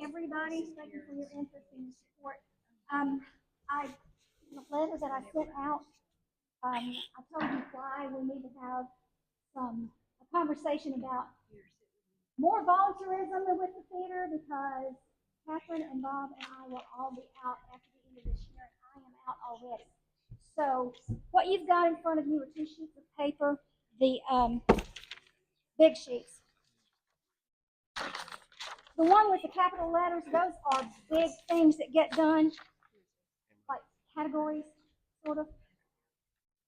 Everybody. Thank you for your interest and your support. Um, the letter that I sent out, I told you why we need to have a conversation about more volunteerism with the theater because Catherine and Bob and I will all be out after the end of this year, and I am out already. So what you've got in front of you are two sheets of paper, the big sheets. The one with the capital letters, those are big things that get done, like categories, sort of.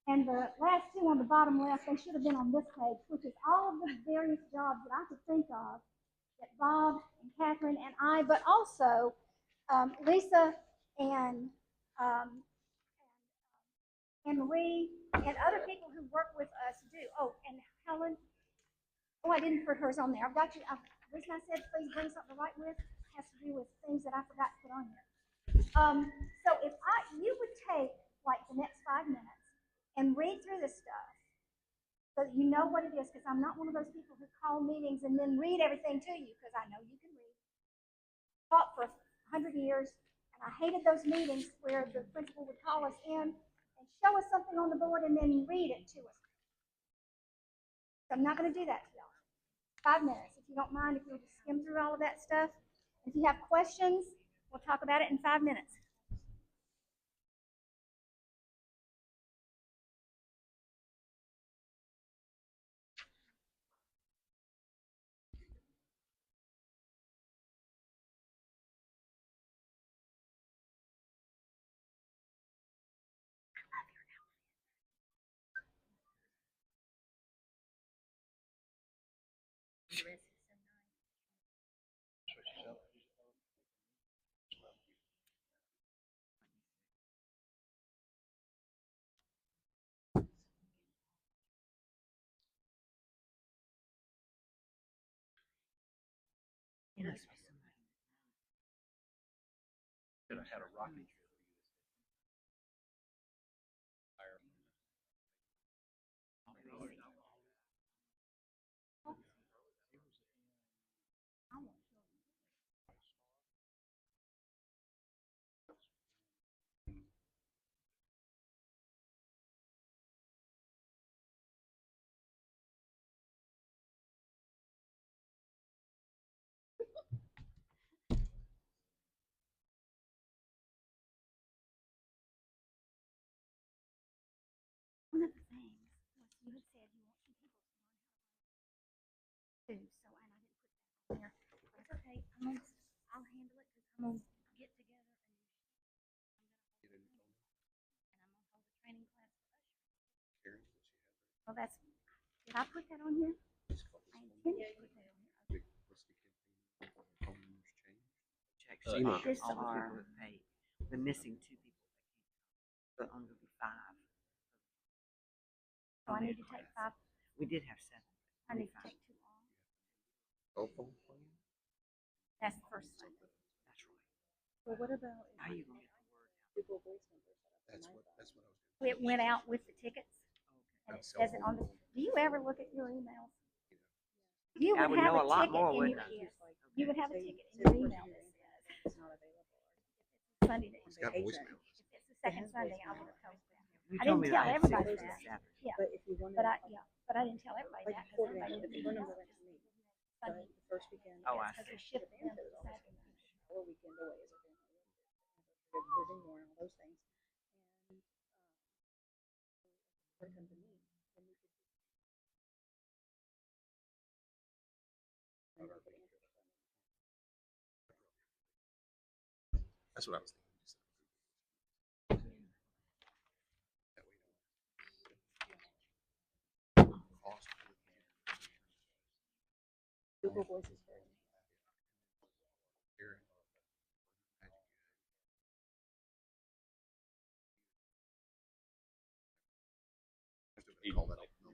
And the last two on the bottom left, they should have been on this page, which is all of the various jobs that I could think of that Bob and Catherine and I, but also Lisa and um, and Marie and other people who work with us do. Oh, and Helen. Oh, I didn't put hers on there. I've got you. The reason I said please bring something to write with has to do with things that I forgot to put on here. So if you would take like the next 5 minutes and read through this stuff so that you know what it is, because I'm not one of those people who call meetings and then read everything to you, because I know you can read. Taught for 100 years, and I hated those meetings where the principal would call us in and show us something on the board and then read it to us. So I'm not going to do that to y'all. 5 minutes, if you don't mind, if you'll just skim through all of that stuff. If you have questions, we'll talk about it in 5 minutes. Could have had a rocket ship. One of the things was you had said you want some people to learn how to do, so and I didn't put that on there. It's okay. I'll handle it because I'm gonna get together and I'm gonna hold a training class for ushering. Well, that's. Did I put that on here? I intended to put that on here. This are the missing two people that came. But only be 5. So I need to take 5. We did have 7. I need to take 2 off. That's the first one. That's right. Well, what about How you gonna get the word out? Google Voice number set up? That's what I was doing. It went out with the tickets, and it says it on the. Do you ever look at your emails? You I would would have know a a lot ticket more, in wouldn't your I? yes. You would have a ticket in your email that says It's not available. Sunday. That It's got voicemail. if it's the second Sunday, I would have told them. You I told didn't me tell that I had everybody 6 that. and 7. Yeah, But if you want but to, but I didn't tell everybody like that because coordinate, everybody if didn't your know. number went to me, but Sunday. the first weekend, Oh, I Because see. we shipped them because to always Saturday. our weekend away is a family living more and all those things. And when it comes to me, then we could That's what I was thinking. Google Voice is very Call that up. there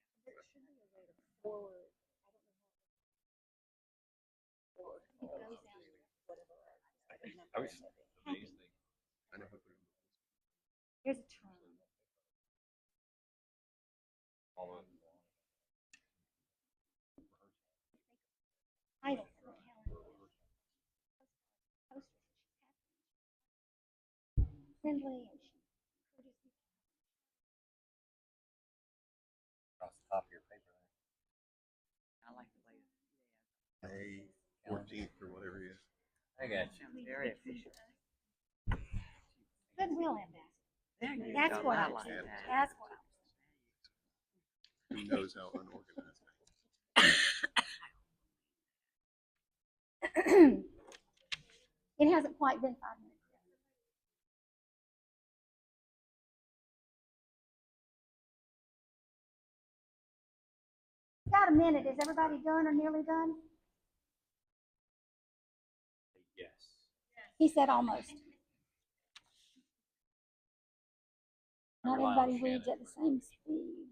should be a way to forward. I don't know how to forward whatever. I was amazed. I know how to put it there's a term. Title for the calendar. Friendly and she encourages people. Across the top of your paper. I like the way it May 14th or whatever it is. I got you. Very official. Goodwill ambassador. There you That's go. what I I like said. that. That's what I Who knows how unorganized I am. It hasn't quite been 5 minutes yet. Got a minute. Is everybody done or nearly done? Yes. He said almost. Not everybody reads at the same speed.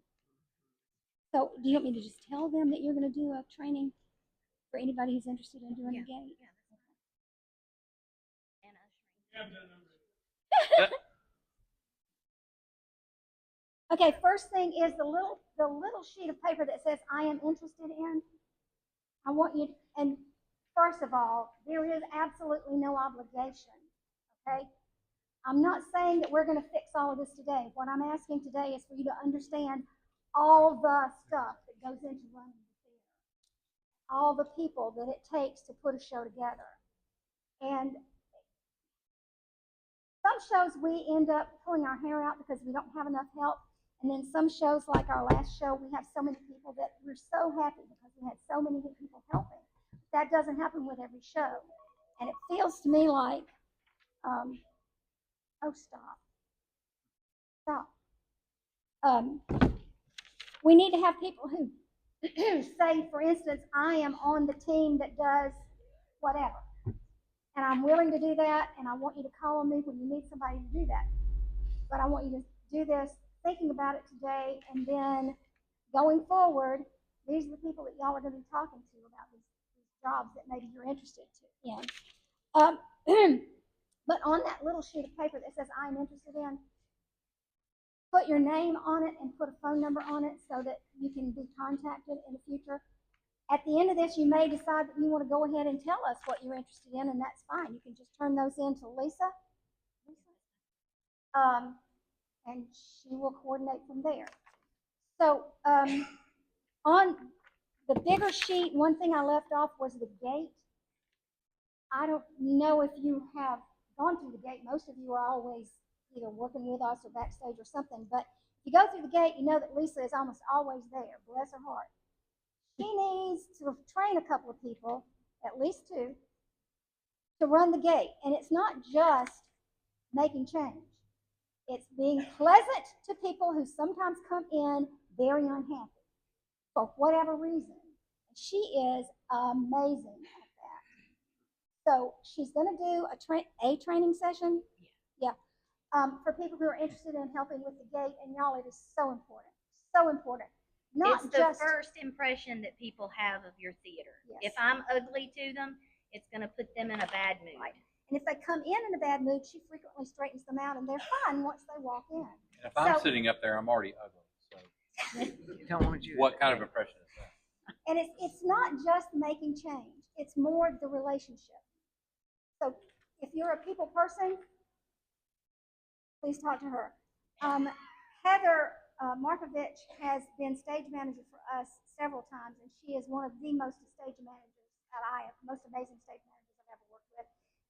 So do you want me to just tell them that you're going to do a training for anybody who's interested in doing the gate? Okay, first thing is the little sheet of paper that says I am interested in. I want you, and first of all, there is absolutely no obligation, okay? I'm not saying that we're going to fix all of this today. What I'm asking today is for you to understand all the stuff that goes into running the theater, all the people that it takes to put a show together. And some shows we end up pulling our hair out because we don't have enough help. And then some shows, like our last show, we have so many people that we're so happy because we had so many good people helping. That doesn't happen with every show. And it feels to me like, oh, stop. We need to have people who say, for instance, I am on the team that does whatever. And I'm willing to do that, and I want you to call on me when you need somebody to do that. But I want you to do this thinking about it today, and then going forward, these are the people that y'all are going to be talking to about these jobs that maybe you're interested in. But on that little sheet of paper that says I'm interested in, put your name on it and put a phone number on it so that you can be contacted in the future. At the end of this, you may decide that you want to go ahead and tell us what you're interested in, and that's fine. You can just turn those in to Lisa. And she will coordinate from there. So on the bigger sheet, one thing I left off was the gate. I don't know if you have gone through the gate. Most of you are always either working with us or backstage or something. But if you go through the gate, you know that Lisa is almost always there. Bless her heart. She needs to train a couple of people, at least 2, to run the gate. And it's not just making change. It's being pleasant to people who sometimes come in very unhappy for whatever reason. She is amazing at that. So she's going to do a training session. Yeah. For people who are interested in helping with the gate, and y'all, it is so important. So important. Not it's the just first impression that people have of your theater. Yes. If I'm ugly to them, it's going to put them in a bad mood. Right. And if they come in a bad mood, she frequently straightens them out, and they're fine once they walk in. And if I'm sitting up there, I'm already ugly. So Don't want you. what kind of impression is that? And it's not just making change. It's more the relationship. So if you're a people person, please talk to her. Heather Markovich has been stage manager for us several times, and she is one of the most stage managers that most amazing stage managers I've ever worked with.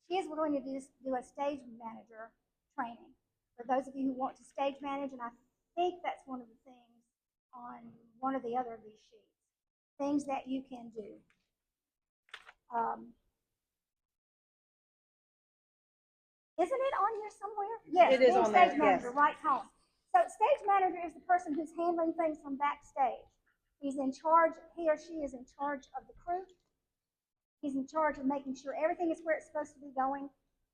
She is going to do a stage manager training for those of you who want to stage manage, and I think that's one of the things on one or the other of these sheets. Things that you can do. Isn't it on here somewhere? Yes, It is being on there, stage manager, yes. right column. So stage manager is the person who's handling things from backstage. He's in charge, he or she is in charge of the crew. He's in charge of making sure everything is where it's supposed to be going.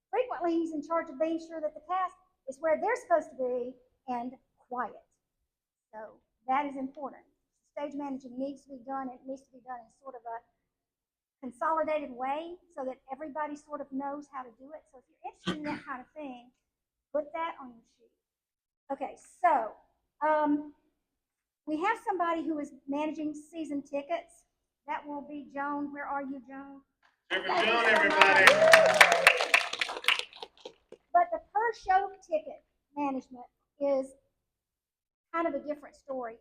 Frequently, he's in charge of being sure that the cast is where they're supposed to be and quiet. So that is important. Stage managing needs to be done. It needs to be done in sort of a consolidated way so that everybody sort of knows how to do it. So if you're interested in that kind of thing, put that on your sheet. Okay, so, we have somebody who is managing season tickets. That will be Joan. Where are you, Joan? Thank you so much. But the per show ticket management is kind of a different story.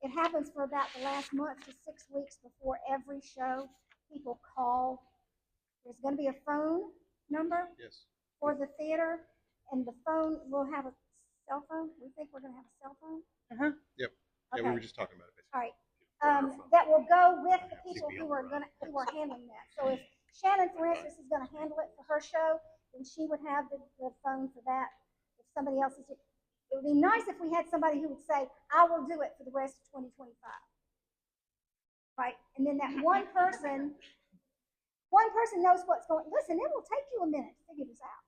It happens for about the last month to 6 weeks before every show. People call. There's going to be a phone number Yes. for the theater, and the phone will have a cell phone. We think we're going to have a cell phone. Yep. Yeah, we Okay. were just talking about it. All right. That will go with the people who are handling that. So if Shannon, for instance, is going to handle it for her show, then she would have the phone for that. If somebody else is, it would be nice if we had somebody who would say, "I will do it for the rest of 2025." Right, and then that one person knows what's going. Listen, it will take you a minute to figure this out.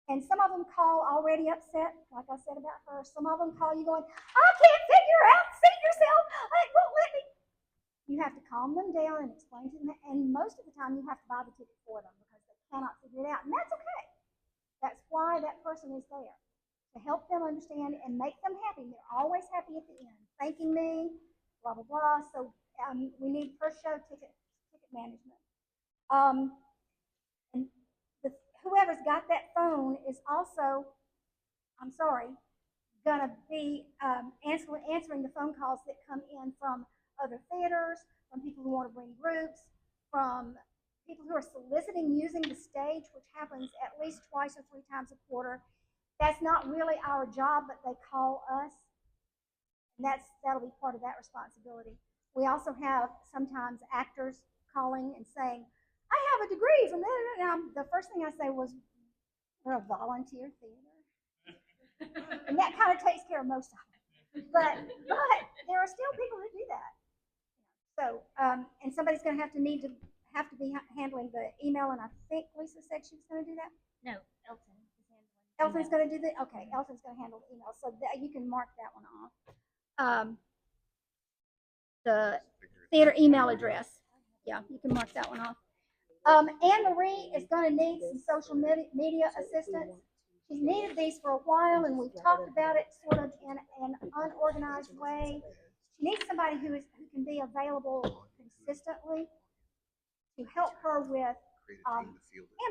And some of them call already upset, like I said about her. Some of them call you going, "I can't figure out, see yourself, it won't let me." You have to calm them down and explain to them. And most of the time, you have to buy the ticket for them because they cannot figure it out. And that's okay. That's why that person is there, to help them understand and make them happy. They're always happy at the end, thanking me, blah, blah, blah. So we need per show ticket management. And whoever's got that phone is also, I'm sorry, going to be answering the phone calls that come in from other theaters, from people who want to bring groups, from people who are soliciting using the stage, which happens at least twice or 3 times a quarter. That's not really our job, but they call us, and that'll be part of that responsibility. We also have sometimes actors calling and saying, "I have a degree from there." The first thing I say was, "We're a volunteer theater," and that kind of takes care of most of them. But there are still people who do that. So, and somebody's going to have to be handling the email, and I think Lisa said she was going to do that. No, Elton is handling. Elton's going to do the, okay, Elton's going to handle the email, so that you can mark that one off. The theater email address, yeah, you can mark that one off. Anne Marie is going to need some social media assistance. She's needed these for a while, and we've talked about it sort of in an unorganized way. She needs somebody who can be available consistently to help her with, Anne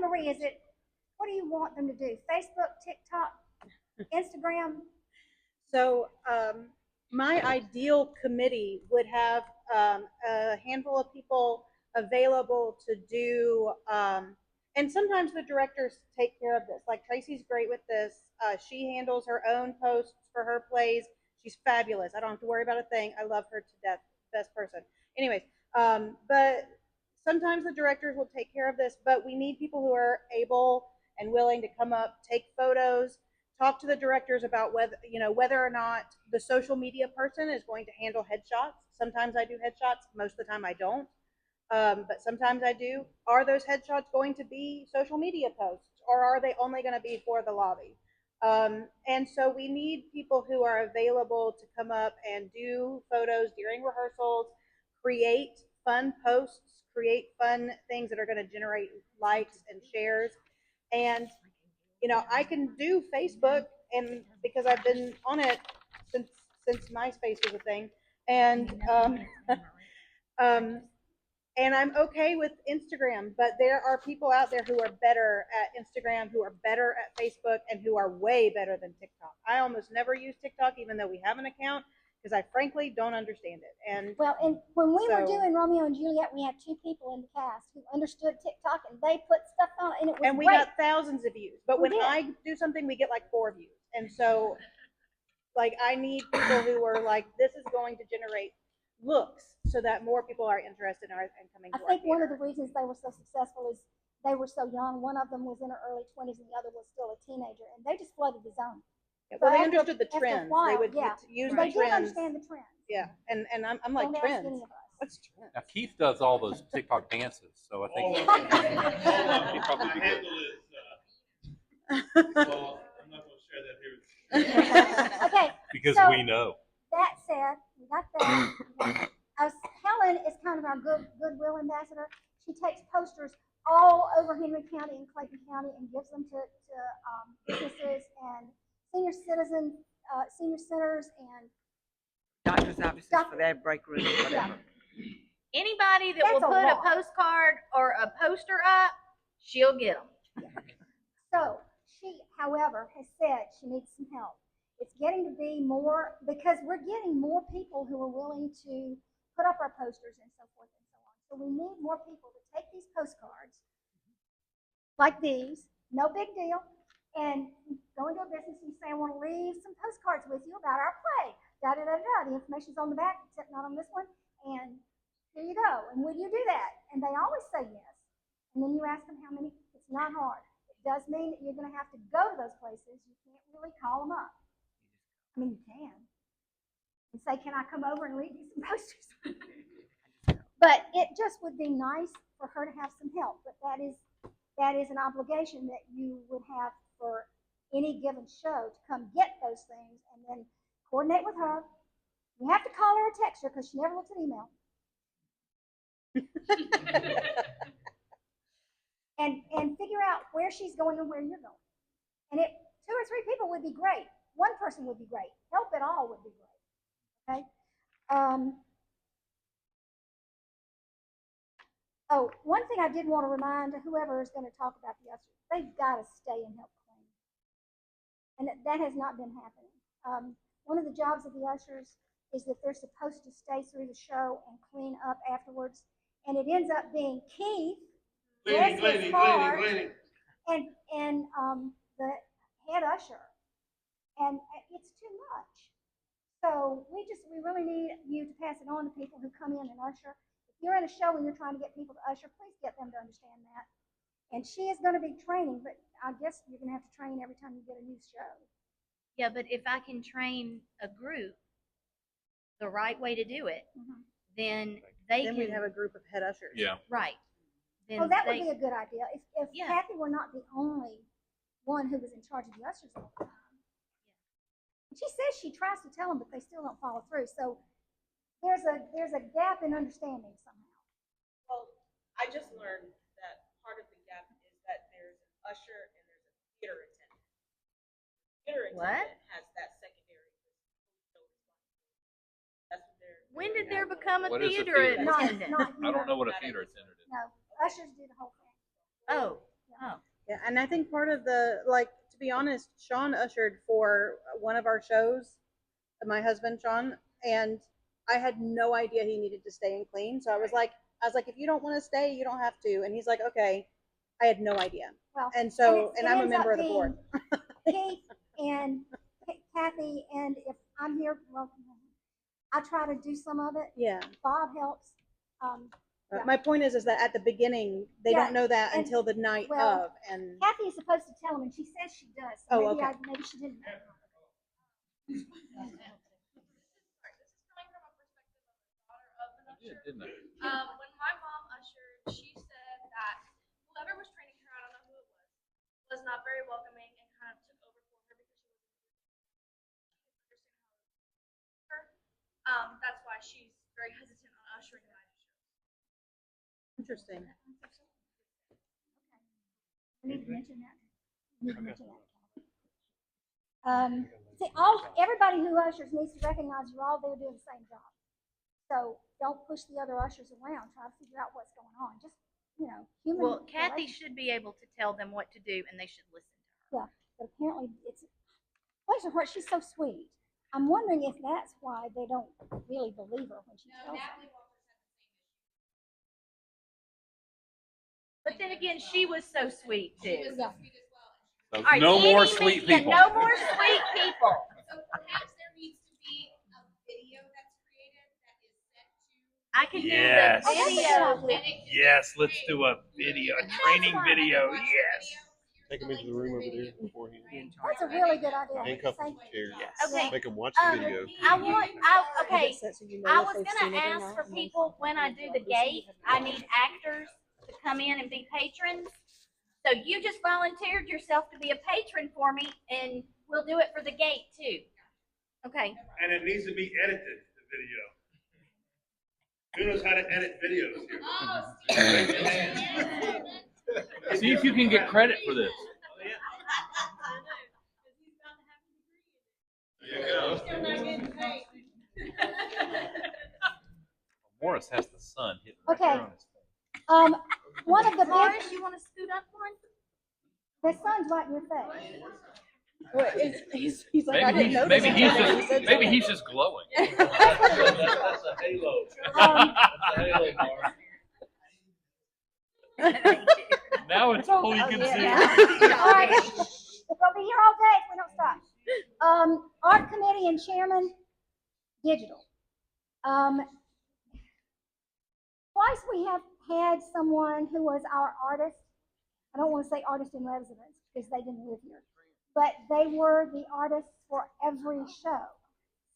Marie, what do you want them to do? Facebook, TikTok, Instagram? So my ideal committee would have a handful of people available to do, and sometimes the directors take care of this. Like Tracy's great with this. She handles her own posts for her plays. She's fabulous. I don't have to worry about a thing. I love her to death. Best person. Anyways, but sometimes the directors will take care of this, but we need people who are able and willing to come up, take photos, talk to the directors about whether or not the social media person is going to handle headshots. Sometimes I do headshots. Most of the time I don't. But sometimes I do. Are those headshots going to be social media posts, or are they only going to be for the lobby? And so we need people who are available to come up and do photos during rehearsals, create fun posts, create fun things that are going to generate likes and shares. And I can do Facebook, and because I've been on it since MySpace was a thing, and and I'm okay with Instagram, but there are people out there who are better at Instagram, who are better at Facebook, and who are way better than TikTok. I almost never use TikTok, even though we have an account, because I frankly don't understand it. And when we were doing Romeo and Juliet, we had 2 people in the cast who understood TikTok, and they put stuff on it, and it was and we great. got thousands of views. But when I do something, we get like 4 views, and so like I need people who are like, this is going to generate looks so that more people are interested in coming to our I think one of theater. the reasons they were so successful is they were so young. One of them was in her early 20s, and the other was still a teenager, and they just flooded the zone. Yeah, well, So they understood the trends. while, they would use the they trends. did understand the trends. Yeah, and I'm like, Don't ask trends? any of us. What's trends? Now Keith does all those TikTok dances, so I think Hold on. he'd probably My be good. handle is, well, I'm not going to share that here. Okay. Because so, we know. That said, we got that. Helen is kind of our goodwill ambassador. She takes posters all over Henry County and Clayton County and gives them to businesses and senior citizen senior centers and Doctor's offices for their break room, whatever. Anybody that will That's a put a lot. postcard or a poster up, she'll get them. So she, however, has said she needs some help. It's getting to be more, because we're getting more people who are willing to put up our posters and so forth and so on. So we need more people to take these postcards, like these, no big deal, and go into a business and say, I want to leave some postcards with you about our play. Da da da da. The information's on the back, except not on this one. And here you go. And will you do that? And they always say yes. And then you ask them how many. It's not hard. It does mean that you're going to have to go to those places. You can't really call them up. I mean, you can. And say, can I come over and leave you some posters? But it just would be nice for her to have some help. But that is an obligation that you would have for any given show to come get those things and then coordinate with her. You have to call her or text her because she never looks at email. and figure out where she's going and where you're going. And it 2 or 3 people would be great. One person would be great. Help at all would be great. Okay. Oh, one thing I did want to remind whoever is going to talk about the ushers, they've got to stay and help clean. And that has not been happening. One of the jobs of the ushers is that they're supposed to stay through the show and clean up afterwards. And it ends up being Keith, and the head usher. And it's too much. So we really need you to pass it on to people who come in and usher. If you're in a show and you're trying to get people to usher, please get them to understand that. And she is going to be training, but I guess you're going to have to train every time you get a new show. Yeah, but if I can train a group the right way to do it, then they Then can. we'd have a group of head ushers. Yeah. Right. Then Oh, that would be a good idea. If Yeah. Kathy were not the only one who was in charge of the ushers all the time. She says she tries to tell them, but they still don't follow through. So there's a gap in understanding somehow. Well, I just learned that part of the gap is that there's an usher and there's a theater attendant. Theater attendant has that secondary. That's what they're. when did there become a What is a theater theater? attendant? Not I don't know what a Not theater at this attendant is. No, ushers do the whole thing. Oh. Yeah, and I think part of the, like, to be honest, Sean ushered for one of our shows, my husband, Sean, and I had no idea he needed to stay and clean. So I was like, if you don't want to stay, you don't have to. And he's like, okay. I had no idea. Well, And so, it and I'm a ends member up of the board. being Keith and Kathy, and if I'm here, well, I try to do some of it. Yeah. Bob helps. Yeah. My point is that at the beginning, they Yeah, don't know that and- until the night well, of. And Kathy is supposed to tell them, and she says she does. So Oh, maybe okay. maybe she didn't. Yeah, didn't I? When my mom ushered, she said that whoever was training her, I don't know who it was not very welcoming and kind of took over for her because she wasn't understand how her. That's why she's very hesitant on ushering my shows. interesting. I need to mention that. Need to Okay. mention that. See, everybody who ushers needs to recognize you're all there doing the same job. So don't push the other ushers around. Try to figure out what's going on. Just, human. Well, Kathy relations. should be able to tell them what to do, and they should listen to her. Yeah, but apparently bless her heart, she's so sweet. I'm wondering if that's why they don't really believe her when she tells them. But then again, she was so sweet too. Yeah. So All right, no more any sweet yeah, people. no more sweet people. So perhaps there needs to be a video that's created that is sent to. I can Yes. do the video. Yes, let's do a video, a training fine. video. Yes. Take them into the room over there beforehand. That's a really good idea. Handcuff them Thank to chairs. Okay. Make them watch the video. Okay. So you I know if was they've gonna seen it or ask not, for and then- people when I do the gate, I need actors to come in and be patrons. So you just volunteered yourself to be a patron for me, and we'll do it for the gate too. Okay. And it needs to be edited, the video. Who knows how to edit videos here? Raise your hand. See if you can get credit for this. You Still not getting paid. Morris has the sun hitting right Okay. there on his face. One of the big, Morris, you wanna scoot up one? the sun's right in your face. What is, he's like, I Maybe didn't he's, know maybe this he's until he just, said maybe something. he's just glowing. That's a halo. Um, That's a halo bar. Now it's all he Oh, can yeah. see. All right, we'll be here all day if we don't stop. Art committee and chairman, digital. Twice we have had someone who was our artist. I don't want to say artist in residence because they didn't live here, but they were the artists for every show.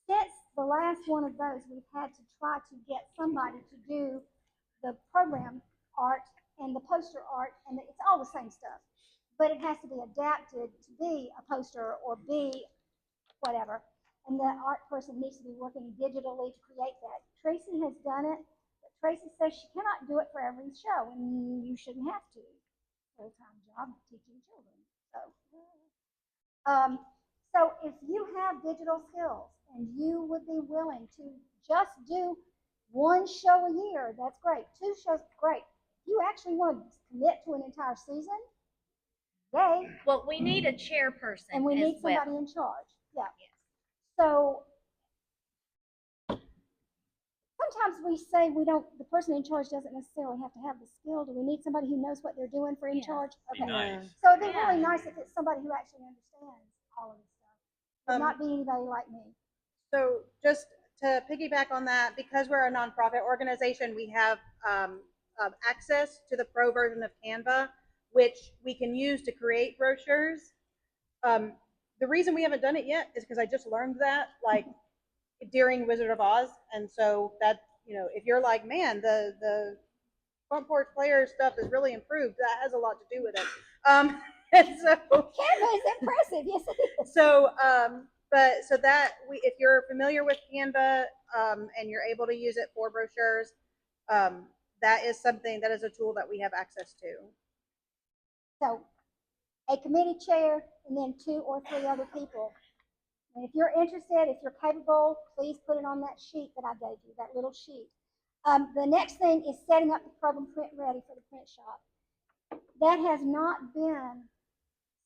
Since the last one of those, we've had to try to get somebody to do the program art and the poster art, and it's all the same stuff, but it has to be adapted to be a poster or be whatever, and the art person needs to be working digitally to create that. Tracy has done it, but Tracy says she cannot do it for every show, and you shouldn't have to. Full-time job teaching children. So if you have digital skills and you would be willing to just do one show a year, that's great. 2 shows, great. If you actually want to commit to an entire season, yay. Well, we need a chairperson And we as need well. somebody in charge. Yeah. Yes. So sometimes we say the person in charge doesn't necessarily have to have the skill. Do we need somebody who knows what they're doing for in Yeah. charge? Be nice. So it'd be Yeah. really nice if it's somebody who actually understands all of this stuff. It would not be anybody like me. So just to piggyback on that, because we're a nonprofit organization, we have access to the pro version of Canva, which we can use to create brochures. The reason we haven't done it yet is because I just learned that like during Wizard of Oz, and so that, you know, if you're like, man, the front porch player stuff is really improved, that has a lot to do with it. And so Canva is impressive. Yes, it is. so, so that if you're familiar with Canva, and you're able to use it for brochures, that is a tool that we have access to. So a committee chair and then 2 or 3 other people. And if you're interested, if you're capable, please put it on that sheet that I gave you, that little sheet. The next thing is setting up the program print ready for the print shop. That has not been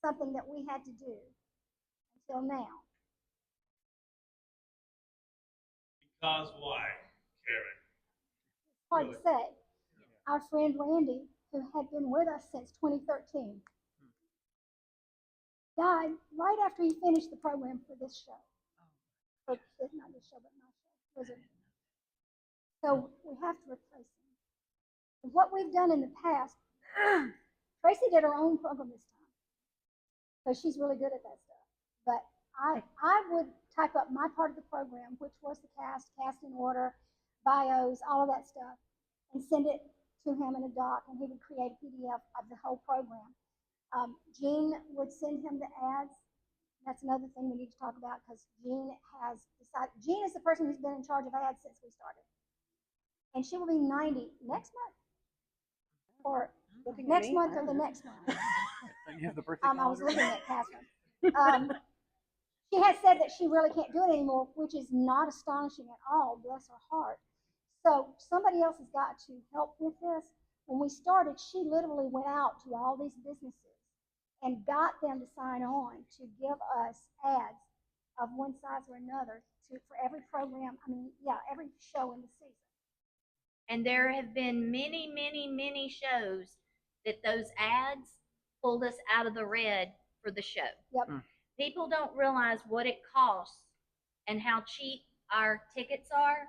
something that we had to do until now. Because why, Karen? Hard to say. Our friend Randy, who had been with us since 2013, died right after he finished the program for this show. Or, not this show, but my show. Wizard. So we have to replace him. And what we've done in the past, Tracy did her own program this time, because she's really good at that stuff. But I would type up my part of the program, which was the cast in order, bios, all of that stuff, and send it to him in a doc, and he would create a PDF of the whole program. Jean would send him the ads. That's another thing we need to talk about, because Jean has decided. Jean is the person who's been in charge of ads since we started, and she will be 90 next month, or next month or the next month. You have the birthday I was calendar? looking at Catherine. She has said that she really can't do it anymore, which is not astonishing at all. Bless her heart. So somebody else has got to help with this. When we started, she literally went out to all these businesses and got them to sign on to give us ads of one size or another for every program. Every show in the season. And there have been many, many, many shows that those ads pulled us out of the red for the show. Yep. People don't realize what it costs and how cheap our tickets are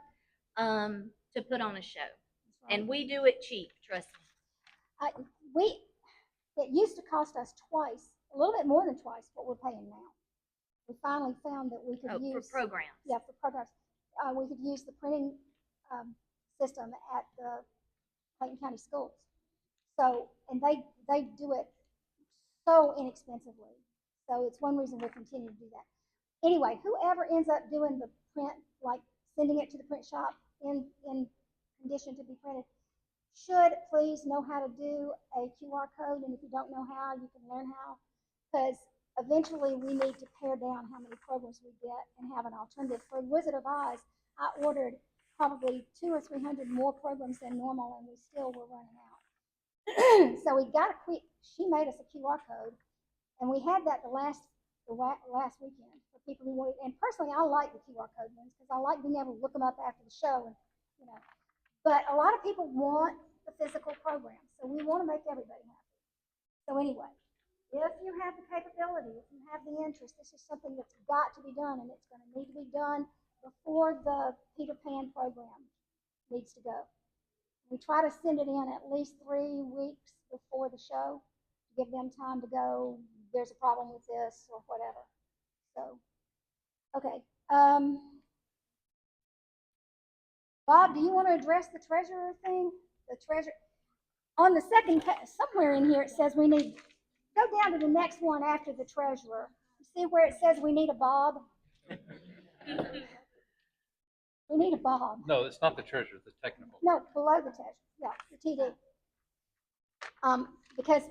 to put on a show. Right. And we do it cheap, trust me. It used to cost us twice, a little bit more than twice what we're paying now. We finally found that we could use for programs. Yeah, for programs. We could use the printing system at the Clayton County schools. So, and they do it so inexpensively. So it's one reason we continue to do that. Anyway, whoever ends up doing the print, like sending it to the print shop in condition to be printed, should please know how to do a QR code. And if you don't know how, you can learn how, because eventually we need to pare down how many programs we get and have an alternative. For Wizard of Oz, I ordered probably 200 or 300 more programs than normal, and we still were running out. So we got a quick. She made us a QR code, and we had that the last weekend for people who wanted. And personally, I like the QR code ones because I like being able to look them up after the show, and you know. But a lot of people want the physical program, so we want to make everybody happy. So anyway, if you have the capability, if you have the interest, this is something that's got to be done, and it's going to need to be done before the Peter Pan program needs to go. We try to send it in at least 3 weeks before the show to give them time to go, there's a problem with this or whatever. So, okay. Bob, do you want to address the treasurer thing? The treasurer, on the second, somewhere in here it says we need, go down to the next one after the treasurer. You see where it says we need a Bob? We need a Bob. No, it's not the treasurer, it's the technical. No, below the treasurer, yeah, the TD. Because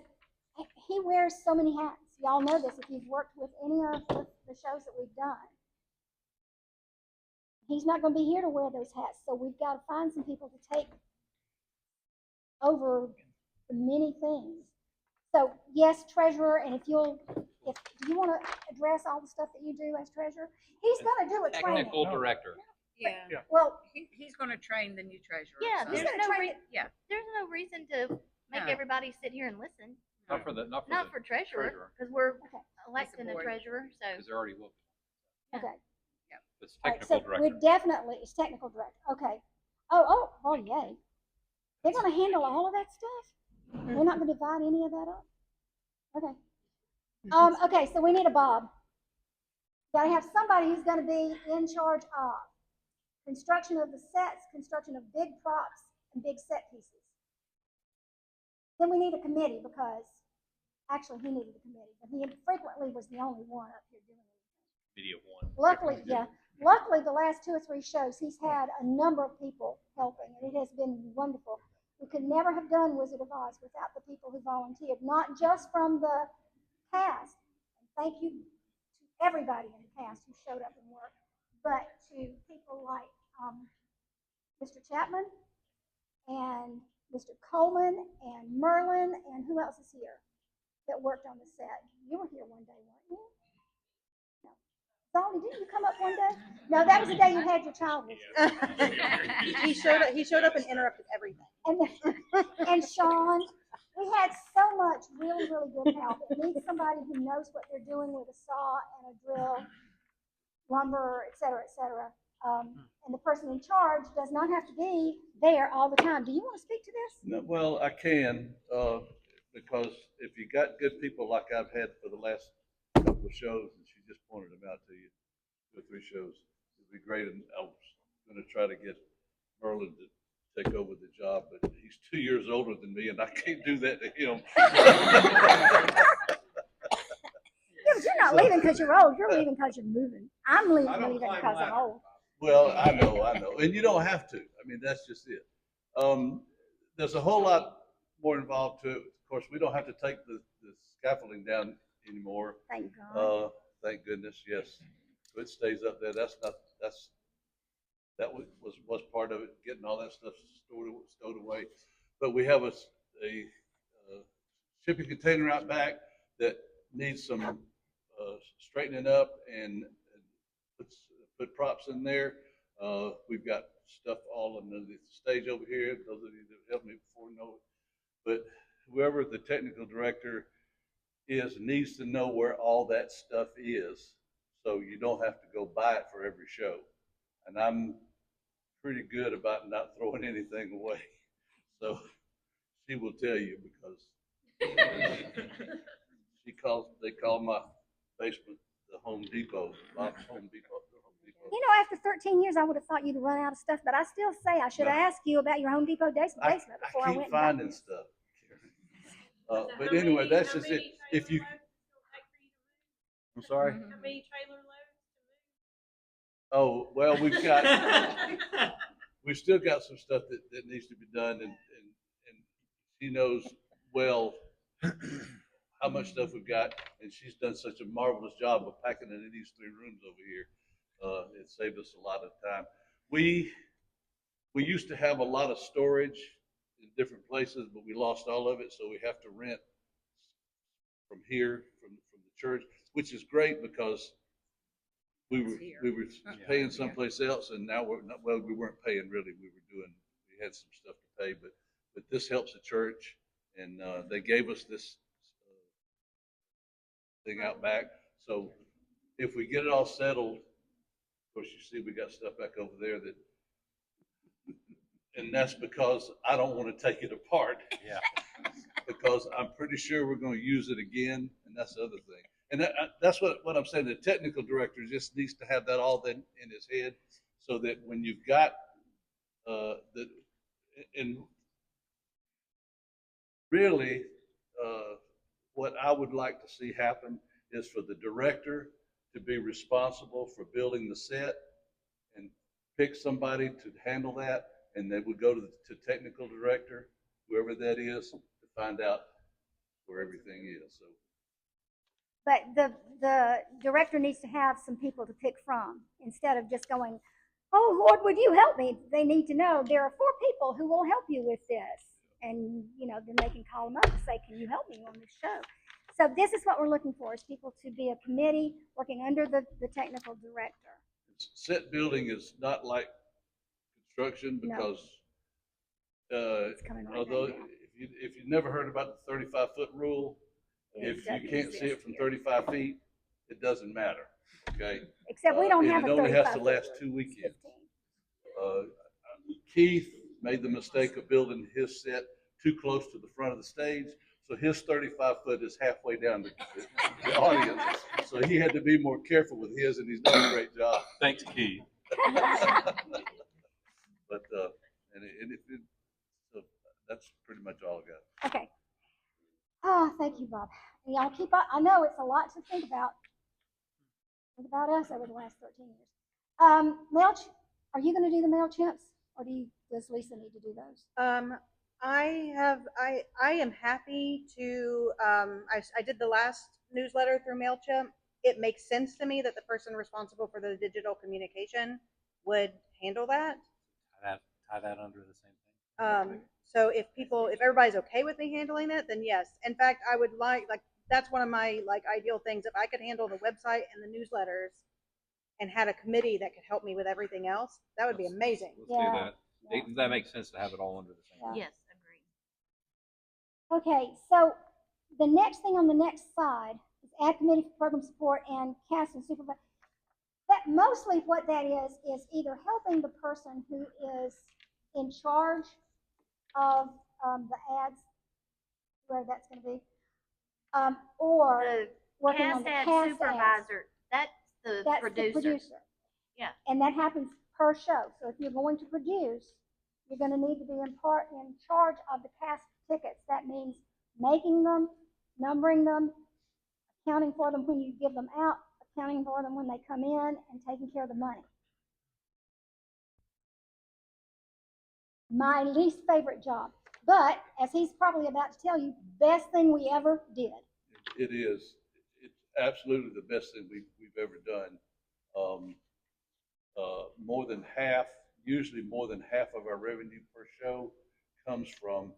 he wears so many hats. Y'all know this if you've worked with any of the shows that we've done. He's not going to be here to wear those hats, so we've got to find some people to take over the many things. So yes, treasurer, and if do you want to address all the stuff that you do as treasurer? He's going to do a training. Technical director. Yeah. Well, He's gonna train the new treasurer. Yeah, so- he's there's going to no train. Yeah. there's no reason to make No. everybody sit here and listen. Not for the Treasurer, because we're Okay. electing a board. treasurer, so. because there already will be. Okay. It's All right, technical so director. we're definitely, it's technical director. Okay. Oh, yay. They're going to handle all of that stuff? We're not going to divide any of that up? Okay. Okay, so we need a Bob. Got to have somebody who's going to be in charge of construction of the sets, construction of big props, and big set pieces. Then we need a committee because, actually, he needed a committee, but he frequently was the only one up here doing it. Media one. Luckily, the last 2 or 3 shows, he's had a number of people helping, and it has been wonderful. We could never have done Wizard of Oz without the people who volunteered, not just from the cast. Thank you to everybody in the cast who showed up and worked, but to people like Mr. Chapman and Mr. Coleman and Merlin, and who else is here that worked on the set? You were here one day, weren't you? Dolly, didn't you come up one day? No, that was the day you had your child with you. He showed up and interrupted everything. And Sean, we had so much really, really good help. It needs somebody who knows what they're doing with a saw and a drill, lumber, et cetera, et cetera. And the person in charge does not have to be there all the time. Do you want to speak to this? No, well, I can, because if you got good people like I've had for the last couple of shows, and she just pointed them out to you, 2 or 3 shows, it'd be great. And I was going to try to get Merlin to take over the job, but he's 2 years older than me, and I can't do that to him. Yeah, but you're not leaving because you're old. You're leaving because you're moving. I'm leaving because I'm old. Well, I know, and you don't have to. I mean, that's just it. There's a whole lot more involved to it. Of course, we don't have to take the scaffolding down anymore. Thank God. Thank goodness, yes. It stays up there. That was part of it, getting all that stuff stowed away. But we have a shipping container out back that needs some straightening up and put props in there. We've got stuff all on the stage over here. Those of you that helped me before know it. But whoever the technical director is needs to know where all that stuff is, so you don't have to go buy it for every show. And I'm pretty good about not throwing anything away. So she will tell you, because they call my basement the Home Depot, Bob's Home Depot. You know, after 13 years, I would have thought you'd run out of stuff, but I still say I should have asked you about your Home Depot basement before I went. I keep finding stuff. But anyway, that's just it. If you, I'm sorry. How many trailer loads Oh, well, we've still got some stuff that needs to be done, and she knows well how much stuff we've got, and she's done such a marvelous job of packing it in these 3 rooms over here. It saved us a lot of time. We used to have a lot of storage in different places, but we lost all of it, so we have to rent from here, from the church, which is great because we were paying someplace else, and now we're not, well, we weren't paying really. We had some stuff to pay, but this helps the church, and they gave us this thing out back. So if we get it all settled, of course, you see we got stuff back over there that, and that's because I don't want to take it apart. Yeah. Because I'm pretty sure we're going to use it again, and that's the other thing. And that's what I'm saying. The technical director just needs to have that all then in his head, so that when you've got and really, what I would like to see happen is for the director to be responsible for building the set and pick somebody to handle that, and they would go to technical director, whoever that is, to find out where everything is. So. But the director needs to have some people to pick from instead of just going, oh, Lord, would you help me? They need to know there are 4 people who will help you with this. And, then they can call them up and say, can you help me on this show? So this is what we're looking for, is people to be a committee working under the technical director. Set building is not like construction because It's coming right although back down. if you've never heard about the 35-foot rule, if you can't see it from 35 feet, it doesn't matter. Okay. Except we don't have it a 35 only has to foot last rule. 2 weekends. 15. Keith made the mistake of building his set too close to the front of the stage, so his 35 foot is halfway down the audience. So he had to be more careful with his, and he's done a great job. Thanks, Keith. But so that's pretty much all I got. Okay. Oh, thank you, Bob. And y'all keep up. I know it's a lot to think about. Think about us over the last 13 years. Are you going to do the MailChimps, or does Lisa need to do those? I am happy to, I did the last newsletter through MailChimp. It makes sense to me that the person responsible for the digital communication would handle that. Tie that under the same thing. So if everybody's okay with me handling it, then yes. In fact, I would like that's one of my ideal things. If I could handle the website and the newsletters and had a committee that could help me with everything else, that would be amazing. Let's do that. Yeah. That makes sense to have it all under the same. Yes, agree. Okay, so the next thing on the next side is add committee for program support and cast and supervise. That mostly what that is either helping the person who is in charge of the ads, where that's going to be, or The working on cast the ad cast supervisor, that's the That's producer. the producer. Yeah. And that happens per show. So if you're going to produce, you're going to need to be in charge of the cast tickets. That means making them, numbering them, accounting for them when you give them out, accounting for them when they come in, and taking care of the money. My least favorite job. But, as he's probably about to tell you, best thing we ever did. It is. It's absolutely the best thing we've ever done. More than half, usually more than half of our revenue per show comes from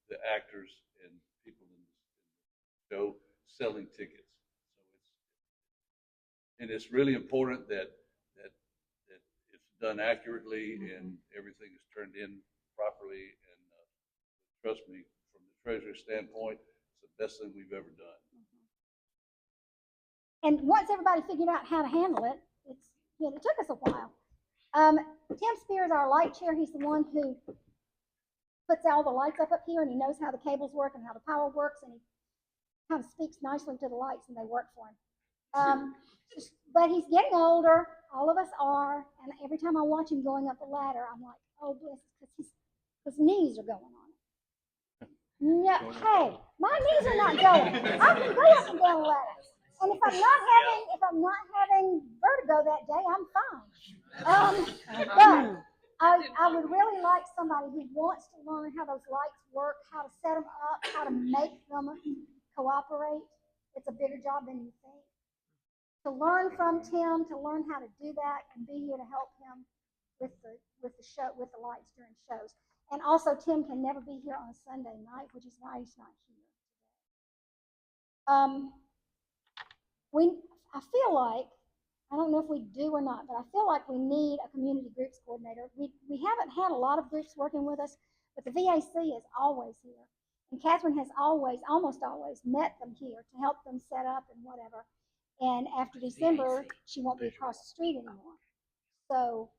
the actors and people in the show selling tickets. So it's really important that it's done accurately and everything is turned in properly. And trust me, from the treasurer's standpoint, it's the best thing we've ever done. And once everybody figured out how to handle it, it took us a while. Tim Spears, our light chair, he's the one who puts all the lights up here, and he knows how the cables work and how the power works, and he kind of speaks nicely to the lights, and they work for him. But he's getting older. All of us are, and every time I watch him going up the ladder, I'm like, oh, bless, because his knees are going on it. No, hey, my knees are not going. I can go up and down the ladder. And if I'm not having vertigo that day, I'm fine. But I would really like somebody who wants to learn how those lights work, how to set them up, how to make them cooperate. it's a bigger job than you think. To learn from Tim, to learn how to do that, and be here to help him with the show, with the lights during shows. And also, Tim can never be here on a Sunday night, which is why he's not here today. I feel like, I don't know if we do or not, but I feel like we need a community groups coordinator. We haven't had a lot of groups working with us, but the VAC is always here. And Catherine has always, almost always, met them here to help them set up and whatever. And after December, she won't be across the street anymore. So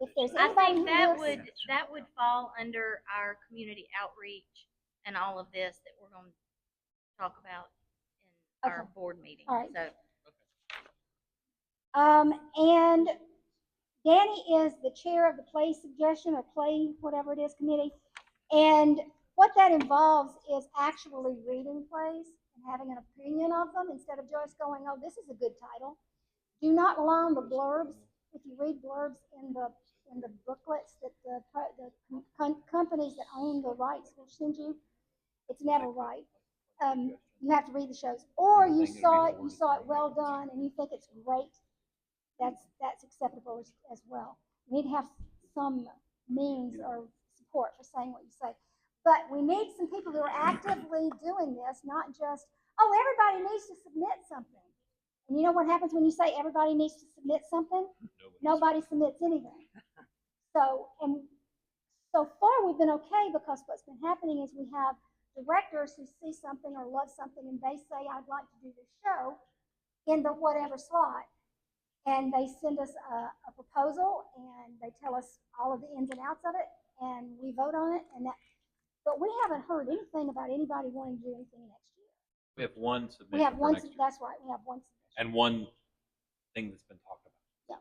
if there's I anybody think who lives, that would fall under our community outreach and all of this that we're going to talk about in our Okay. board meeting. All right. So and Danny is the chair of the play suggestion or play whatever it is committee. And what that involves is actually reading plays and having an opinion of them instead of just going, oh, this is a good title. Do not rely on the blurbs. If you read blurbs in the booklets that the companies that own the rights will send you, it's never right. You have to read the shows, or you saw it well done, and you think it's great. That's acceptable as well. You need to have some means or support for saying what you say. But we need some people who are actively doing this, not just, oh, everybody needs to submit something. And you know what happens when you say everybody needs to submit something? Nobody submits anything. So far we've been okay, because what's been happening is we have directors who see something or love something and they say, I'd like to do this show in the whatever slot. And they send us a proposal and they tell us all of the ins and outs of it, and we vote on it. But we haven't heard anything about anybody wanting to do anything next year. We have one submission. We have for one. next year. That's right. We have one submission. And one thing that's been talked about.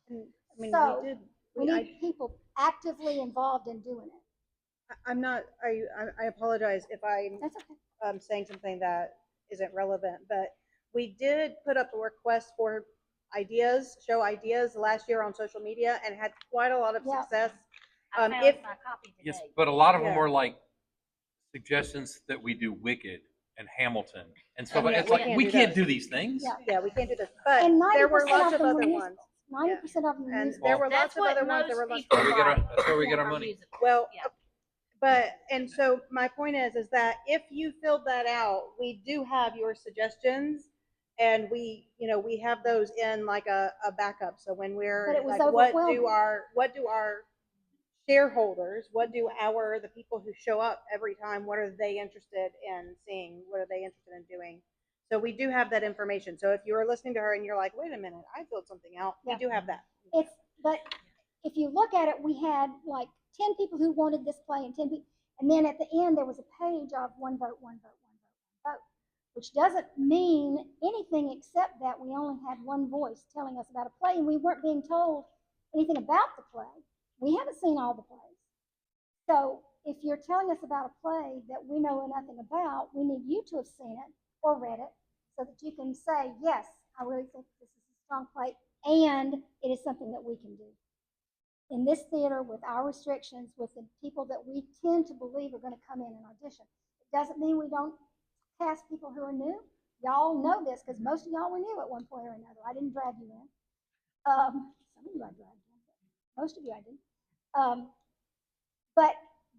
Yeah. I mean, So we did. we need people actively involved in doing it. I'm not. I apologize if I'm That's okay. saying something that isn't relevant, but we did put up a request for ideas, show ideas last year on social media, and had quite a lot of Yeah. success. I found my copy today. Yes, but a lot of them Yeah. were like suggestions that we do Wicked and Hamilton and stuff. And It's we like can't we do can't those. do these things. Yeah. Yeah, we can't do this, but And there were 90% lots of of them other were ones. 90% of them were And musical. there were That's lots of what other ones. There were most lots people of like. That's where we get our are money. musical. Well, Yeah. and so my point is that if you filled that out, we do have your suggestions, and we have those in like a backup. So when But we're it was like, what do overwhelming. our shareholders, the people who show up every time, what are they interested in seeing? What are they interested in doing? So we do have that information. So if you were listening to her and you're like, wait a minute, I filled something out, Yeah. we do have that. But if you look at it, we had like 10 people who wanted this play and 10 people, and then at the end there was a page of one vote, one vote, one vote, one vote, which doesn't mean anything except that we only had one voice telling us about a play, and we weren't being told anything about the play. We haven't seen all the plays. So if you're telling us about a play that we know nothing about, we need you to have seen it or read it so that you can say, yes, I really think this is a strong play, and it is something that we can do. In this theater, with our restrictions, with the people that we tend to believe are going to come in and audition, it doesn't mean we don't cast people who are new. Y'all know this because most of y'all were new at one point or another. I didn't drag you in. Some of you I dragged in, but most of you I didn't.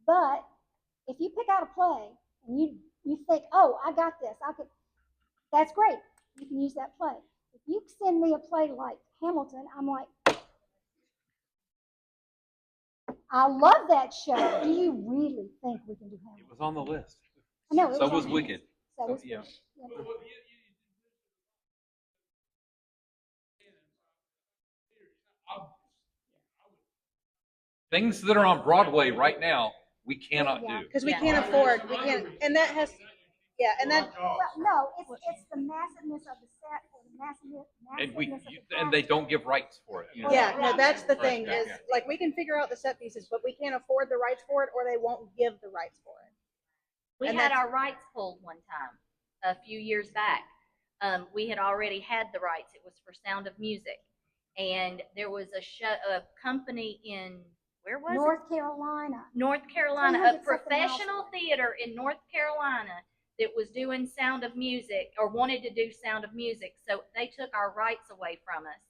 But if you pick out a play and you think, oh, I got this, that's great. You can use that play. If you send me a play like Hamilton, I'm like, I love that show. Do you really think we can do Hamilton? It was on the list. I know. So was Wicked. So was Yeah. Wicked. Things that are on Broadway right now, we cannot Yeah. do. Because we can't afford, we can't, and that has, yeah, and that, Well, no, it's the massiveness of the set or the massiveness And of the and they don't give rights for it. yeah, no, that's the thing, Right, is yeah. like, we can figure out the set pieces, but we can't afford the rights for it, or they won't give the rights for it. We And had that's- our rights pulled one time, a few years back. We had already had the rights. It was for Sound of Music. And there was a company in, where was it? North Carolina. North Carolina, 300 a something miles professional away. theater in North Carolina that was doing Sound of Music or wanted to do Sound of Music. So they took our rights away from us.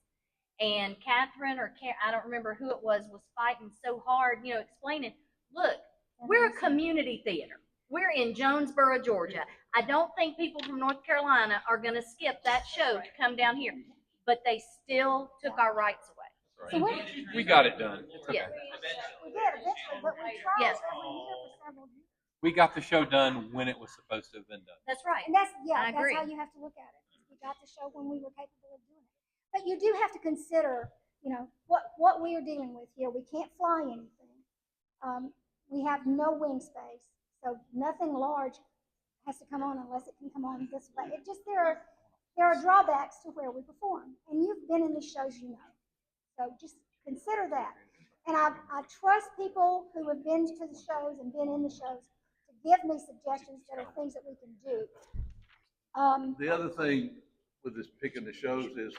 And Catherine I don't remember who it was fighting so hard, explaining, look, we're a community theater. We're in Jonesboro, Georgia. I don't think people from North Carolina are going to skip that show to come down here. But they still took our rights away. So We got it done. It's okay. Yeah. we did eventually, but we tried Yes. every year for several years. We got the show done when it was supposed to have been done. That's right. And that's I agree. how you have to look at it. We got the show when we were capable of doing it. But you do have to consider, what we are dealing with here. We can't fly anything. We have no wing space, so nothing large has to come on unless it can come on this way. It just there are drawbacks to where we perform, and you've been in these shows, so just consider that. And I trust people who have been to the shows and been in the shows to give me suggestions that are things that we can do. The other thing with this picking the shows is,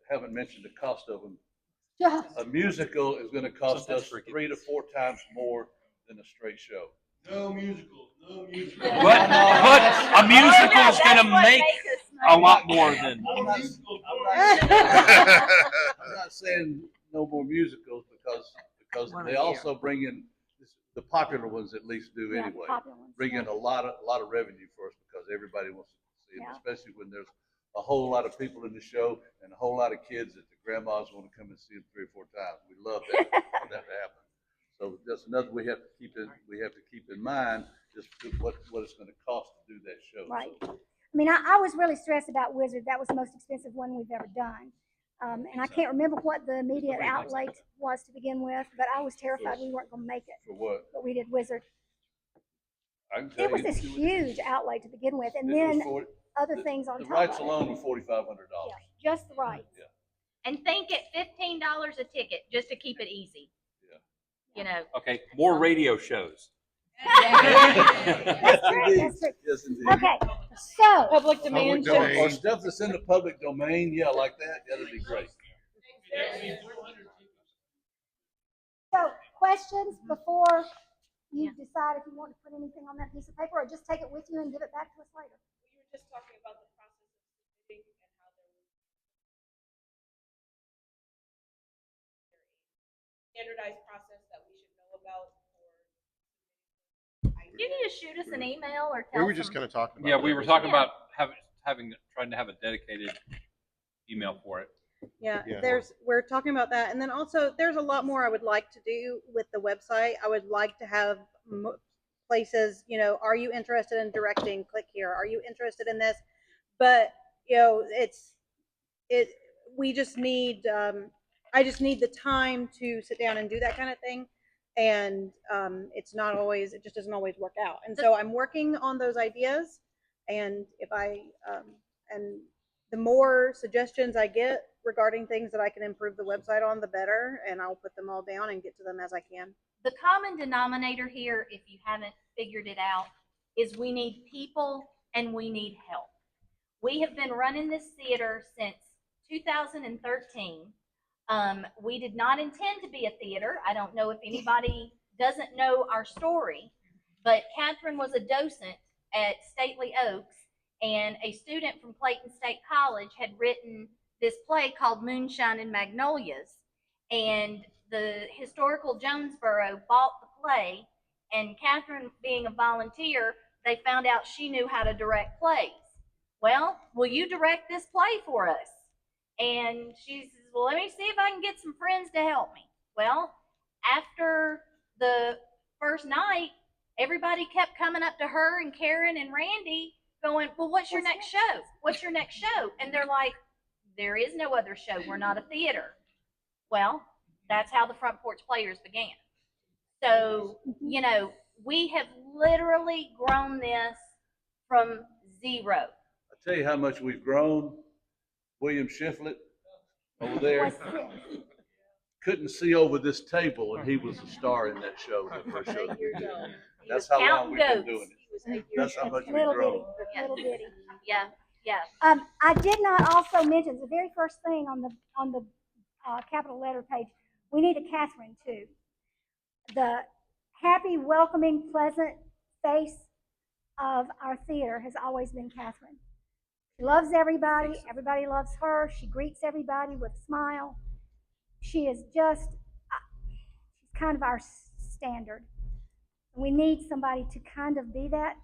haven't mentioned the cost of them. Yeah. A musical is gonna cost us 3 to 4 times more than a straight show. No musicals, no musicals. But a musical is going to make a lot more than. I'm not saying no more musicals because they also bring in, the popular ones at least do Yeah, anyway. popular ones, Bring in yeah. a lot of revenue for us because everybody wants to see them, Yeah. especially when there's a whole lot of people in the show and a whole lot of kids that the grandmas want to come and see them 3 or 4 times. We love that, for that to happen. So that's another we have to keep in mind is what it's going to cost to do that show. Right. So, I mean, I was really stressed about Wizard. That was the most expensive one we've ever done. And I can't remember what the immediate outlay was to begin with, but I was terrified we weren't going to make it. for what? But we did Wizard. I can tell It was you, this huge outlay to begin with, and it was then 40 other things on the top rights of it. alone were $4,500. Yeah, just the rights. Yeah. And think at $15 a ticket just to keep it easy. Yeah. Okay, more radio shows. That's true. That's true. Yes, indeed. Okay, so Public demand. Or stuff that's in the public domain, yeah, like that, that'd be great. questions before you decide if you want to put anything on that piece of paper, or just take it with you and give it back to us later. We were just talking about the process of submitting and how there was standardized process that we should know about for. You need to shoot us an email or tell We were just kind of talking about. Yeah, we were talking Yeah. about trying to have a dedicated email for it. Yeah, Yeah. we're talking about that. And then also there's a lot more I would like to do with the website. I would like to have places, are you interested in directing? Click here. Are you interested in this? But, we just need, I just need the time to sit down and do that kind of thing. And it just doesn't always work out. And so I'm working on those ideas. And and the more suggestions I get regarding things that I can improve the website on, the better, and I'll put them all down and get to them as I can. The common denominator here, if you haven't figured it out, is we need people and we need help. We have been running this theater since 2013. We did not intend to be a theater. I don't know if anybody doesn't know our story, but Catherine was a docent at Stately Oaks, and a student from Clayton State College had written this play called Moonshine and Magnolias, and the historical Jonesboro bought the play, and Catherine, being a volunteer, they found out she knew how to direct plays. Well, will you direct this play for us? And she says, well, let me see if I can get some friends to help me. Well, after the first night, everybody kept coming up to her and Karen and Randy going, well, what's your next show? What's your next show? And they're like, there is no other show. We're not a theater. Well, that's how the Front Porch Players began. So, we have literally grown this from zero. I tell you how much we've grown. William Shiflett over there What's this? couldn't see over this table, and he was a star in that show, the first show that we did. That's how long we've been doing it. That's how much we've Little grown. bitty, little bitty. Yeah. I did not also mention the very first thing on the capital letter page. We need a Catherine too. The happy, welcoming, pleasant face. of our theater has always been Catherine. She loves everybody. Everybody loves her. She greets everybody with a smile. She is just, she's kind of our standard. We need somebody to kind of be that.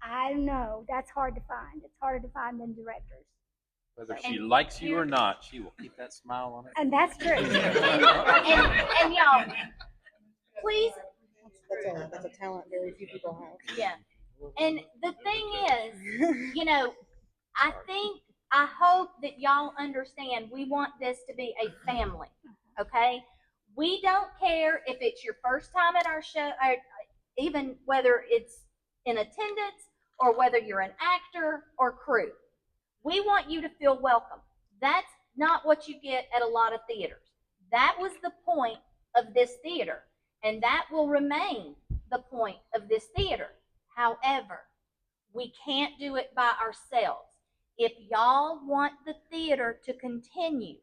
I know that's hard to find. It's harder to find than directors. Whether she likes you or not, she will keep that smile on her. And that's true. And y'all, please, That's a talent very few people have. yeah. And the thing is, you know, I hope that y'all understand we want this to be a family, okay? We don't care if it's your first time at our show, or even whether it's in attendance or whether you're an actor or crew. We want you to feel welcome. That's not what you get at a lot of theaters. That was the point of this theater, and that will remain the point of this theater. However, we can't do it by ourselves. If y'all want the theater to continue,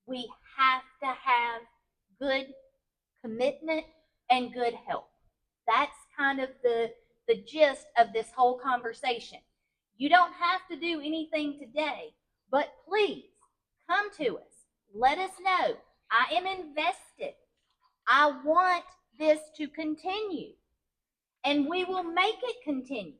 we have to have good commitment and good help. That's kind of the gist of this whole conversation. You don't have to do anything today, but please come to us. Let us know. I am invested. I want this to continue, and we will make it continue.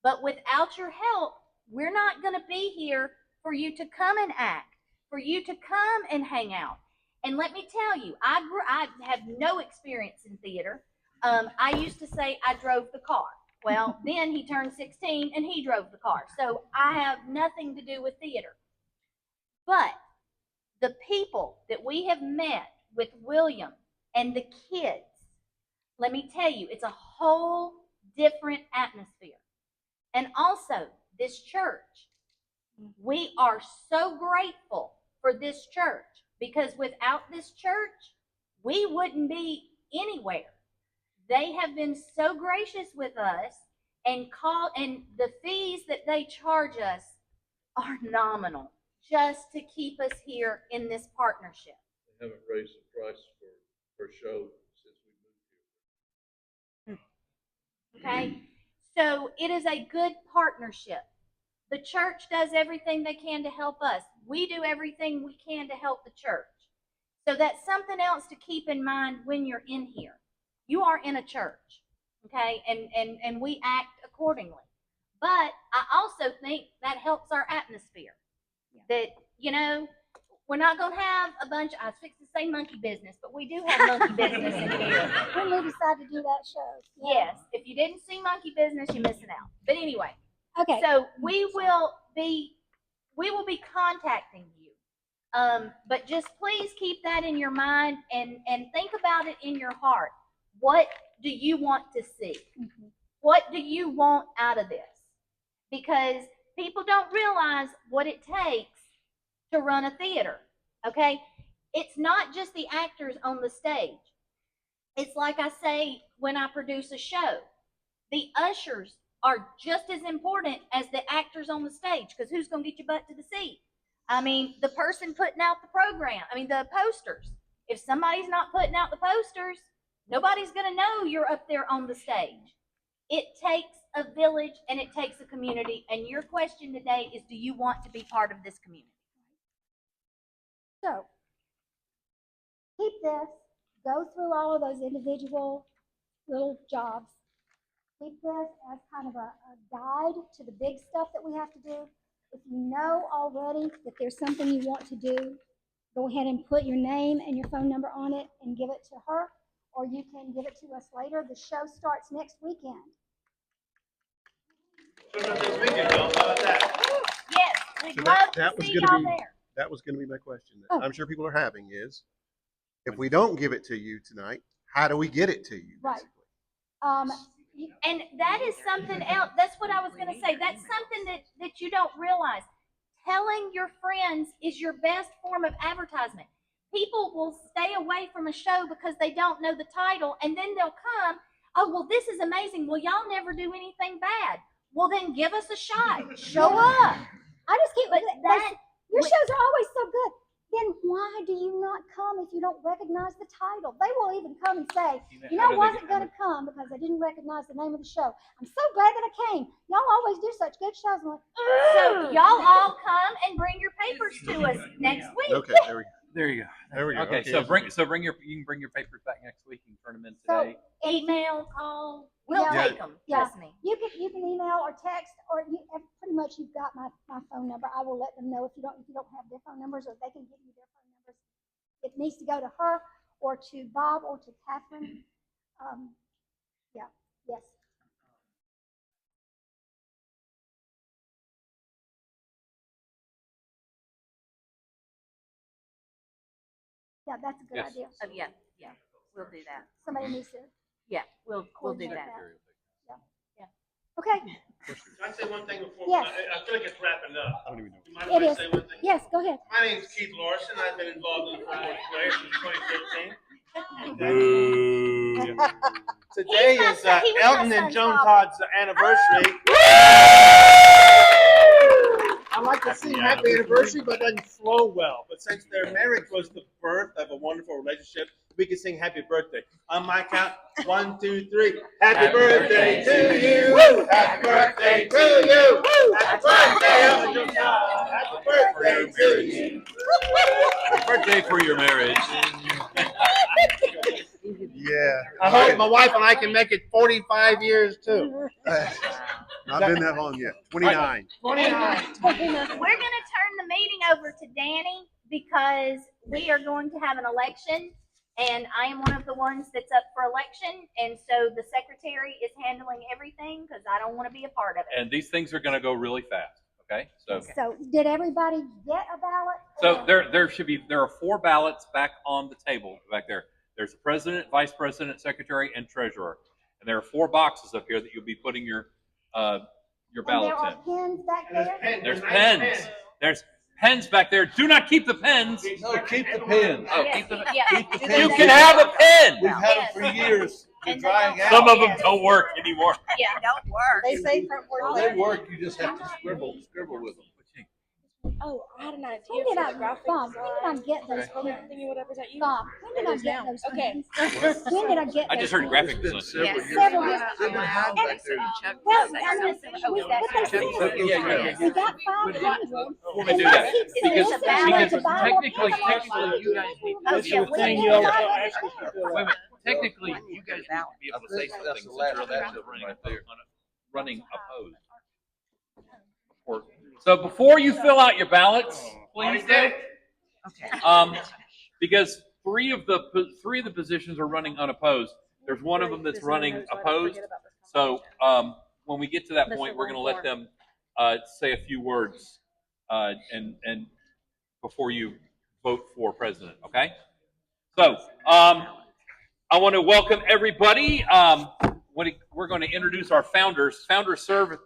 But without your help, we're not going to be here for you to come and act, for you to come and hang out. And let me tell you, I have no experience in theater. I used to say I drove the car. Well, then he turned 16 and he drove the car. So I have nothing to do with theater. But the people that we have met with William and the kids, let me tell you, it's a whole different atmosphere. And also, this church, we are so grateful for this church, because without this church, we wouldn't be anywhere. They have been so gracious with us, and the fees that they charge us are nominal just to keep us here in this partnership. They haven't raised the price per show since we moved here. Okay? So it is a good partnership. The church does everything they can to help us. We do everything we can to help the church. So that's something else to keep in mind when you're in here. You are in a church, okay? And we act accordingly. But I also think that helps our atmosphere. That, you know, we're not going to have a bunch, I was fixing to say monkey business, but we do have monkey business in here. When we decide to do that show. Yes, if you didn't see monkey business, you're missing out. But anyway, Okay. so we will be contacting you. But just please keep that in your mind and think about it in your heart. What do you want to see? Mm-hmm. What do you want out of this? Because people don't realize what it takes to run a theater, okay? It's not just the actors on the stage. It's like I say when I produce a show. The ushers are just as important as the actors on the stage, because who's going to get your butt to the seat? I mean, the person putting out the program, the posters. If somebody's not putting out the posters, nobody's going to know you're up there on the stage. It takes a village and it takes a community. And your question today is, do you want to be part of this community? So, keep this, go through all of those individual little jobs. Keep this as kind of a guide to the big stuff that we have to do. If you know already that there's something you want to do, go ahead and put your name and your phone number on it and give it to her, or you can give it to us later. The show starts next weekend. Showing up this weekend, y'all. How about that? Yes, we'd So love that to was see gonna y'all be- there. That was going to be my question that Oh. I'm sure people are having is, if we don't give it to you tonight, how do we get it to you? Right. And that is something else. That's what I was going to say. That's something that you don't realize. Telling your friends is your best form of advertisement. People will stay away from a show because they don't know the title, and then they'll come, oh, well, this is amazing. Well, y'all never do anything bad. Well, then give us a shot. Show up. I just keep, But that, your shows are always so good. Then why do you not come if you don't recognize the title? They will even come and say, you How know, do I they wasn't get- going to come because I didn't recognize the name of the show. I'm so glad that I came. Y'all always do such good shows. I'm like, So y'all all come and bring your papers to us next week. Okay, there we go. There you go. There we go. Okay, so bring your, you can bring your papers back next week and turn them in so today. Email, call, we'll Yeah. take them, Yeah. trust me. you can email or text, or pretty much you've got my phone number. I will let them know if you don't have their phone numbers, or they can give you their phone numbers. It needs to go to her or to Bob or to Catherine. Yeah. Yes. Yeah, that's a good Yes. idea. Oh, yeah, yeah, we'll do that. Somebody needs to. Yeah, we'll do Coordinate that. Okay. Can I say one thing before? Yes. I feel like it's wrapping up. I don't even know. You mind It if I is. say one thing? Yes, go ahead. My name's Keith Larson. I've been involved in the football players since 2015. Today He's my is son- he was my Elton and son's Joan father. Todd's anniversary. I like to sing happy anniversary, but it doesn't flow well. But since their marriage was the birth of a wonderful relationship, we can sing happy birthday. On my count, 1, 2, 3. Happy birthday to you. Woo! Happy birthday to you. Woo! Happy birthday, Elton and John. Happy birthday to you. Happy birthday for your marriage. Yeah. I hope my wife and I can make it 45 years too. Not been that long yet. 29. 29. We're gonna turn the meeting over to Danny because we are going to have an election, and I am one of the ones that's up for election, and so the secretary is handling everything because I don't want to be a part of it. And these things are gonna go really fast, okay? So Did everybody get a ballot? So there are 4 ballots back on the table back there. There's the president, vice president, secretary, and treasurer. And there are 4 boxes up here that you'll be putting your And there ballots are in. pens back there? There's pens. There's pens back there. Do not keep the pens. No, keep the pens. Oh, Yeah, keep the yeah. Keep the Do pens. You they- can have a pen. We've had them for years. They're And they drying don't- out. Some of them Yes. don't work anymore. Yeah, don't work. They say front porch Well, forever. they work, you just have to scribble with them. Oh, I had an idea When did for I, the graphic Bob, when did I get those Okay. pens? thingy, whatever's at you. Bob, when did I get those Okay. pens? When did I get I those just heard pens? graphic It's been design. several Yes. years. They've been hiding back there. Well, I mean, but they sent us, Yeah. we got 500. Before we do that, because technically you guys need Oh, to yeah, be we- able to wait a minute. Technically, you guys need to be able to say something That's since the you're last running batch of them right there. running opposed. So before you fill out your ballots, please do. Because 3 of the positions are running unopposed. There's one of them that's running opposed. So when we get to that point, we're going to let them say a few words and before you vote for president. Okay. So I want to welcome everybody. We're going to introduce our founders. Founders serve at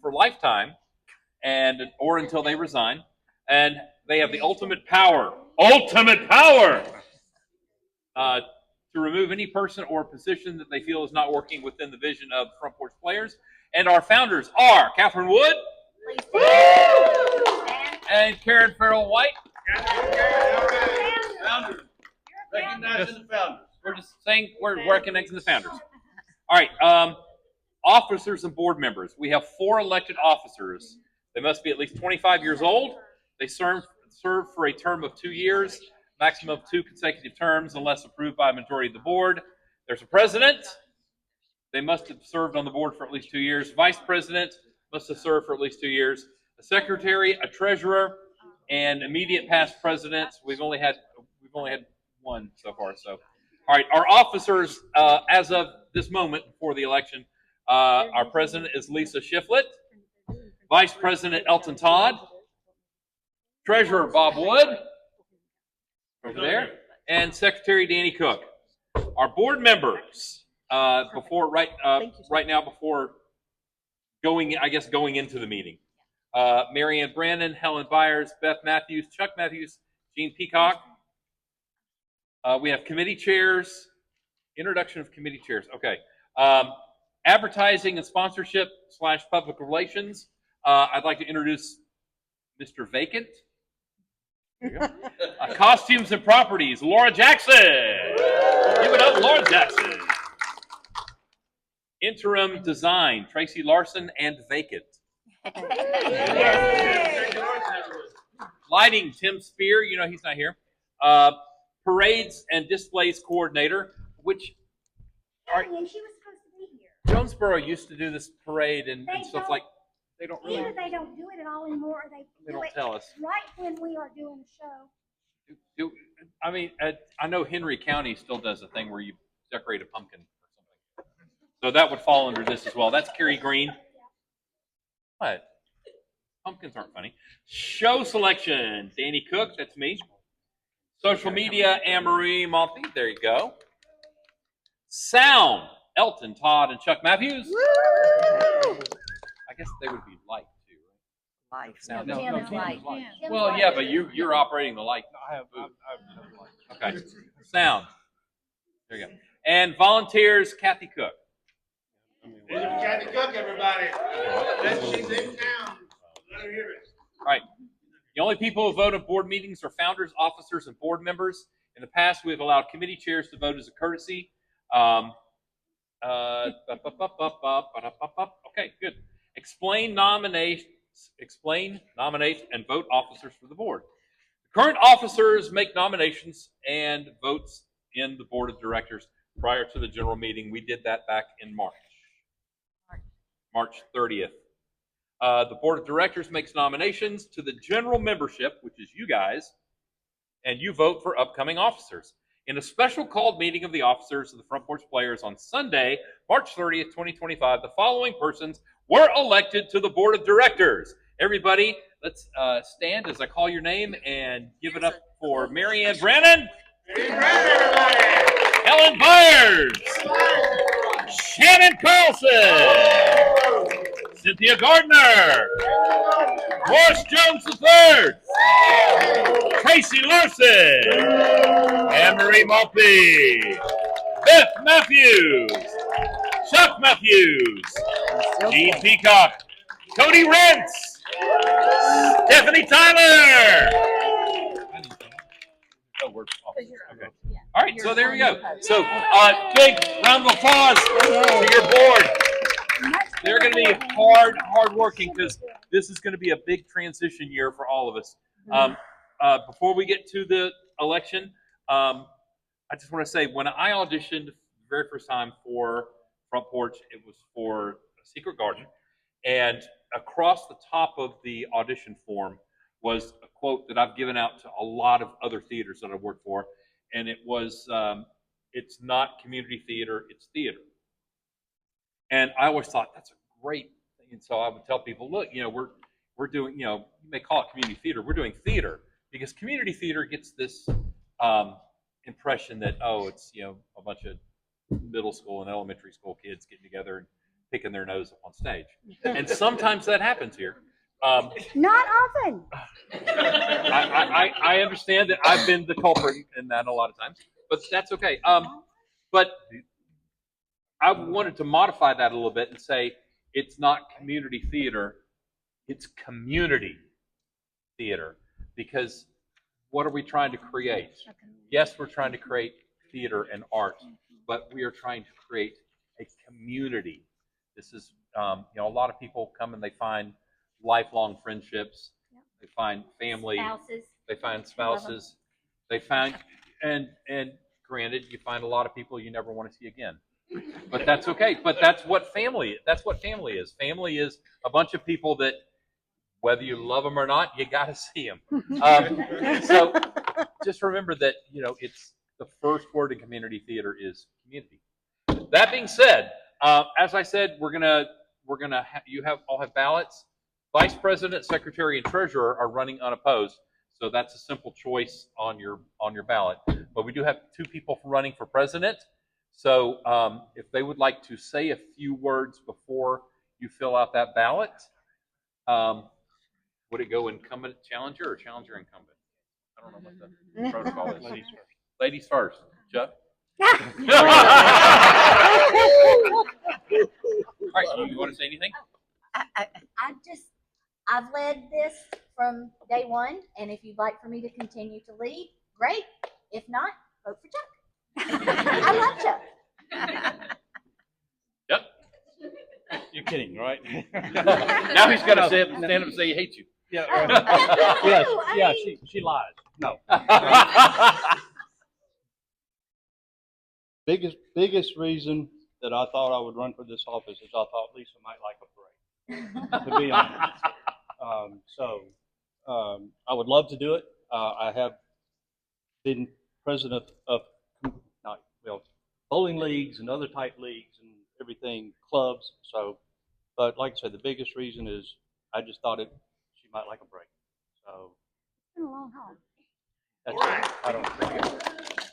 for lifetime or until they resign, and they have the ultimate power to remove any person or position that they feel is not working within the vision of Front Porch Players. And our founders are Catherine Wood and Karen Farrell White. Founders. Recognizing the founders. We're just saying we're recognizing the founders. All right, officers and board members. We have 4 elected officers. They must be at least 25 years old. They serve for a term of 2 years, maximum of 2 consecutive terms, unless approved by a majority of the board. There's a president. They must have served on the board for at least 2 years. Vice president must have served for at least 2 years. A secretary, a treasurer, and immediate past presidents. We've only had 1 so far. So, all right, our officers as of this moment before the election. Our president is Lisa Shiflett. Vice President Elton Todd. Treasurer Bob Wood. Over there. And Secretary Danny Cook. Our board members, right now before going into the meeting. Marianne Brandon, Helen Byers, Beth Matthews, Chuck Matthews, Jean Peacock. We have committee chairs. Introduction of committee chairs. Okay. Advertising and sponsorship / public relations. I'd like to introduce Mr. Vacant. There you go. Costumes and properties, Laura Jackson. Give it up, Laura Jackson. Interim design, Tracy Larson and Vacant. Lighting, Tim Spear. You know he's not here. Parades and displays coordinator, which And she was supposed to be here. Jonesboro used to do this parade and stuff like. They don't really. Either they don't do it at all anymore, or they do don't it tell us. right when we are doing a show. I mean, I know Henry County still does a thing where you decorate a pumpkin or something. So that would fall under this as well. That's Kerry Green. What? Pumpkins aren't funny. Show selection, Danny Cook, that's me. Social media, Anne-Marie Monty, there you go. Sound, Elton, Todd, and Chuck Matthews. Woo! I guess they would be light too, right? Life. Sound. Tim is light. Well, yeah, but you're operating the light. I have Okay. Sound. There you go. And volunteers, Kathy Cook. Kathy Cook, everybody. She's in town. Let her hear it. All right. The only people who vote at board meetings are founders, officers, and board members. In the past, we've allowed committee chairs to vote as a courtesy. Okay, good. Explain, nominate, and vote officers for the board. The current officers make nominations and votes in the board of directors prior to the general meeting. We did that back in March 30th. The board of directors makes nominations to the general membership, which is you guys, and you vote for upcoming officers. In a special called meeting of the officers of the Front Porch Players on Sunday, March 30th, 2025, the following persons were elected to the board of directors. Everybody, let's stand as I call your name and give it up for Mary Ann Brannon, Ellen Byers, Shannon Carlson, Cynthia Gardner, Morris Jones III, Tracy Larson, Anne-Marie Maltby, Beth Matthews, Chuck Matthews, Gene Peacock, Cody Rentz, Stephanie Tyler. Oh, we're okay. All right, so there we go. So, big round of applause to your board. They're going to be hard working because this is going to be a big transition year for all of us. Before we get to the election, I just want to say when I auditioned the very first time for Front Porch, it was for Secret Garden, and across the top of the audition form was a quote that I've given out to a lot of other theaters that I've worked for, and it was, "It's not community theater, it's theater." And I always thought that's a great thing. And so I would tell people, look, we're doing, you may call it community theater. We're doing theater because community theater gets this impression that, oh, it's, a bunch of middle school and elementary school kids getting together and picking their nose up on stage. And sometimes that happens here. Not often. I understand that I've been the culprit in that a lot of times, but that's okay. But I wanted to modify that a little bit and say it's not community theater, it's community theater. Because what are we trying to create? Yes, we're trying to create theater and art, but we are trying to create a community. This is, a lot of people come and they find lifelong friendships, they find family, they find spouses, they find, and granted, you find a lot of people you never want to see again. But that's okay. But that's what family is. Family is a bunch of people that, whether you love them or not, you got to see them. So just remember that, it's the first word in community theater is community. That being said, as I said, you all have ballots. Vice President, Secretary, and Treasurer are running unopposed. So that's a simple choice on your ballot. But we do have 2 people running for president. So if they would like to say a few words before you fill out that ballot, would it go incumbent challenger or challenger incumbent? I don't know what the protocol is. Ladies first. Jeff? All right, you want to say anything? I've led this from day one. And if you'd like for me to continue to lead, great. If not, vote for Chuck. I love Chuck. Yep. You're kidding, right? Now he's got to stand up and say he hates you. Yeah, I yeah, mean- she lies. No. Biggest reason that I thought I would run for this office is I thought Lisa might like a break, to be honest. I would love to do it. I have been president of bowling leagues and other type leagues and everything, clubs. But like I said, the biggest reason is I just thought she might like a break. So It's been a long haul. that's it. I don't know.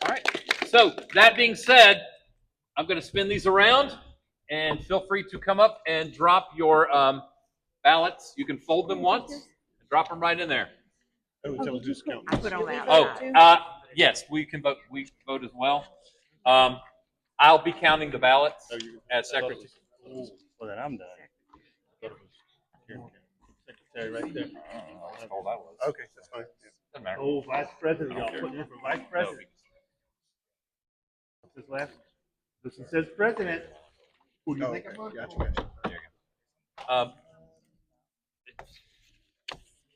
All right. So that being said, I'm going to spin these around, and feel free to come up and drop your ballots. You can fold them once and drop them right in there. Oh, tell us who's counting. I put on that. Oh, yes, we can vote. We vote as well. I'll be counting the ballots as secretary. Well, then I'm done. Secretary right there. Oh, that was. Okay, that's fine. Doesn't matter. Oh, vice president, y'all putting in for vice president. What's his last? This one says president. Who do you Oh, think okay. I'm voting Gotcha, for? gotcha. There you go.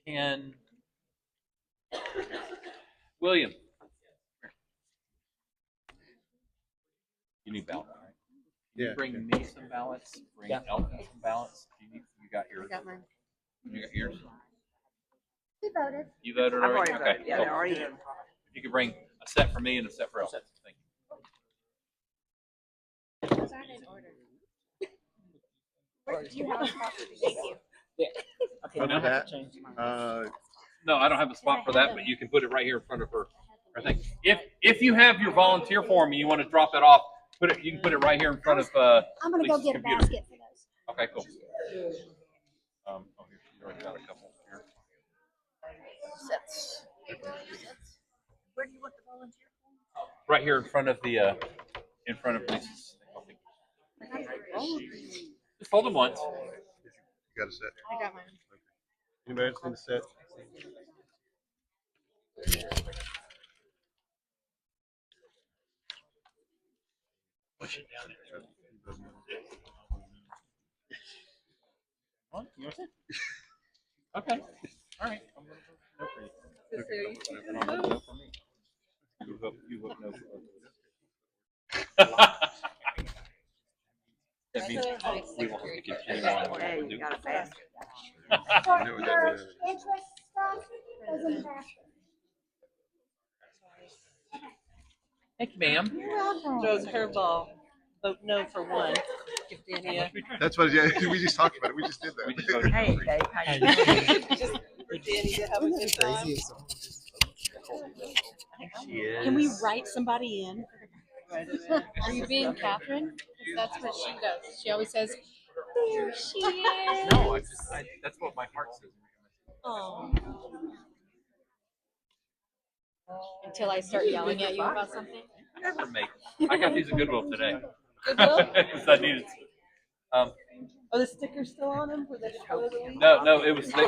Can William? You need ballots, right? Can you bring me some ballots? Bring Elton some ballots. You got yours. I got mine. You got yours. He voted. You voted I've already. already Okay. voted. Yeah, cool. they're already in. You could bring a set for me and a set for Elton. Thank you. Those aren't in order. You have a spot for the thank you. For that, No, I don't have a spot for that, but you can put it right here in front of her. I think if you have your volunteer form and you want to drop that off, you can put it right here in front of I'm gonna go Lisa's get a computer. basket for those. Okay, cool. Oh, here, you already got a couple here. Sets. Where do you want the volunteer? Right here in front of Lisa's. Just hold them once. you got a set. I got mine. Anybody else need a set? Push it down there. What? You want it? Okay. All right. I'm gonna vote no for you. I'm gonna vote no for me. You vote no for us. That means we won't have to continue on what Hey, we're you doing. got a basket. For your interest stuff, goes in the basket. Thank you, ma'am. You're welcome. Joe's curveball, vote no for one. Give Danny That's what, yeah, we just talked about it. We just did We just that. voted. Hey, Dave, how you doing? just for Danny to have a good time. She is. Can we write somebody in? Are you being Catherine? 'Cause that's what she does. She always says, "There she is." No, that's what my heart says. Oh. Until I start yelling at you about something. Never make. I got these at Goodwill today. Goodwill? Because I needed. Are the stickers still on them for the color of the week? No, it was they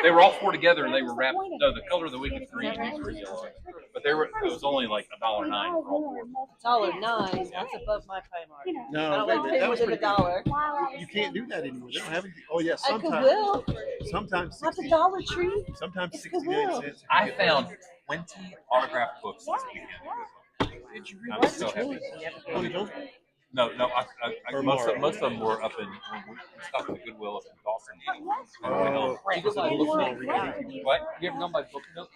were all four together and they were wrapped. No, the color of the week is green, these were yellow. But it was only like $1.09 for all four. $1.09, that's above my pay mark. You know, No, I don't like wait, paying that was within pretty a dollar. while I was You can't do that anymore. They don't have anything. Oh, yeah, At sometimes. Goodwill, Sometimes not the 60, Dollar Tree. sometimes It's 69 Goodwill. cents. I found 20 autographed books this weekend. Did you I'm so happy. No, most of them were up in. We stopped at the Goodwill up in Dawson. What? You ever gone by book nook?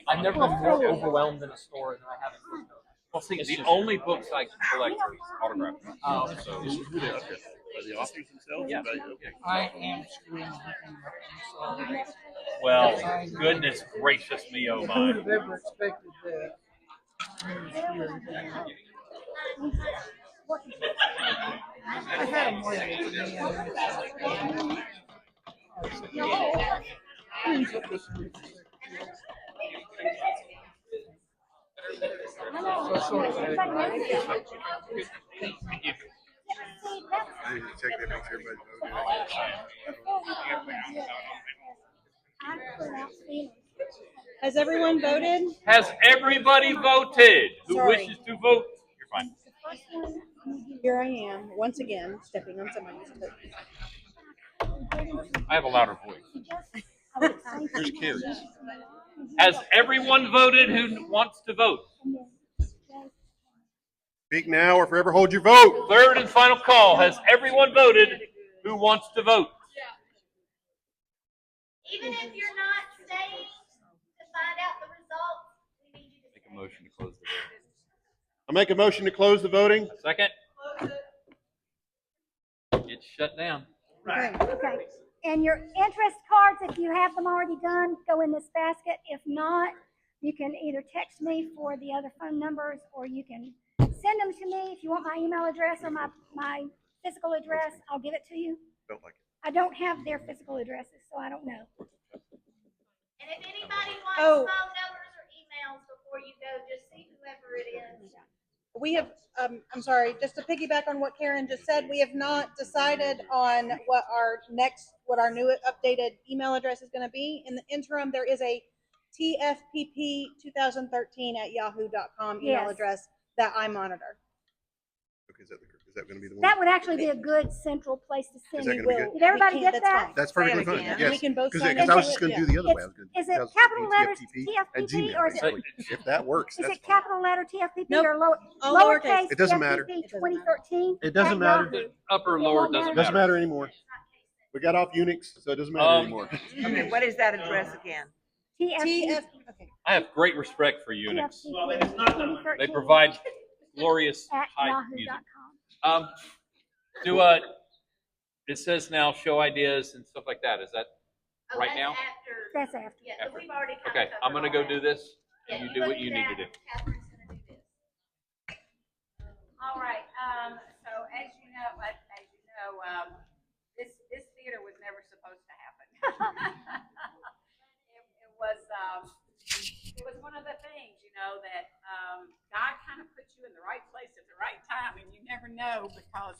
I've never been more overwhelmed in a store than I have at Book Nook. Well, see, the only books I collect are autographed. Oh. So, Who they are? Are the authors themselves? yeah. I am screwing everything up. Well, goodness gracious me, oh Who my. would have ever expected that? I had a morning with me. Cleans up this week. So sort of. I need to check that, make sure everybody's voting. I'm putting out feelers. Has everyone voted? Has everybody voted who Sorry. wishes to vote? You're fine. The first one, I'm gonna give Here I am, once again, stepping on somebody's toes. I have a louder voice. I would say Here's something. Carrie. Has everyone voted who wants to vote? Speak now or forever hold your vote. Third and final call. Has everyone voted who wants to vote? Even if you're not staying to find out the results, we need you to Make a stay. motion to close the vote. I make a motion to close the voting. A second. It's shut down. Okay. Okay, and your interest cards, if you have them already done, go in this basket. If not, you can either text me for the other phone numbers, or you can send them to me. If you want my email address or my physical address, I'll give it to you. Don't like it. I don't have their physical addresses, so I don't know. And if anybody wants Oh. phone numbers or emails before you go, just see whoever it is. We have, I'm sorry, just to piggyback on what Karen just said, we have not decided on what our new updated email address is gonna be. In the interim, there is a TFPP2013@yahoo.com email Yes. address that I monitor. Okay, is that going to be the one? That would actually be a good central place to send Is that it. gonna be good? Did everybody We can't- get that's that? fine. That's Say it perfectly fine. again. Yes. We can both Because sign I into was just it, going to yeah. do the other way. I was going Is to it capital letters TFPP at TFPP Gmail. or is it, basically. If that works, is that's it fine. capital letter TFPP Nope. or All lowercase lowercase. It doesn't matter. TFPP It doesn't 2013? It doesn't at matter. Yahoo? Upper or It lower won't doesn't matter. Doesn't matter. matter anymore. We got off Unix, so it doesn't matter anymore. Okay, what is that address again? TFPP Okay. I have great respect for Unix. TFPP 2013 They provide glorious at high music. yahoo.com. It says now show ideas and stuff like that. Is that Oh, right that's now? After. That's after. Yeah, so we've already kind of Okay, I'm covered gonna go all do that. this. Yeah, And you go do what you need that, to do. and Catherine's gonna do this. All right, so as you know, this theater was never supposed to happen. It was one of the things, that, God kind of put you in the right place at the right time, and you never know, because,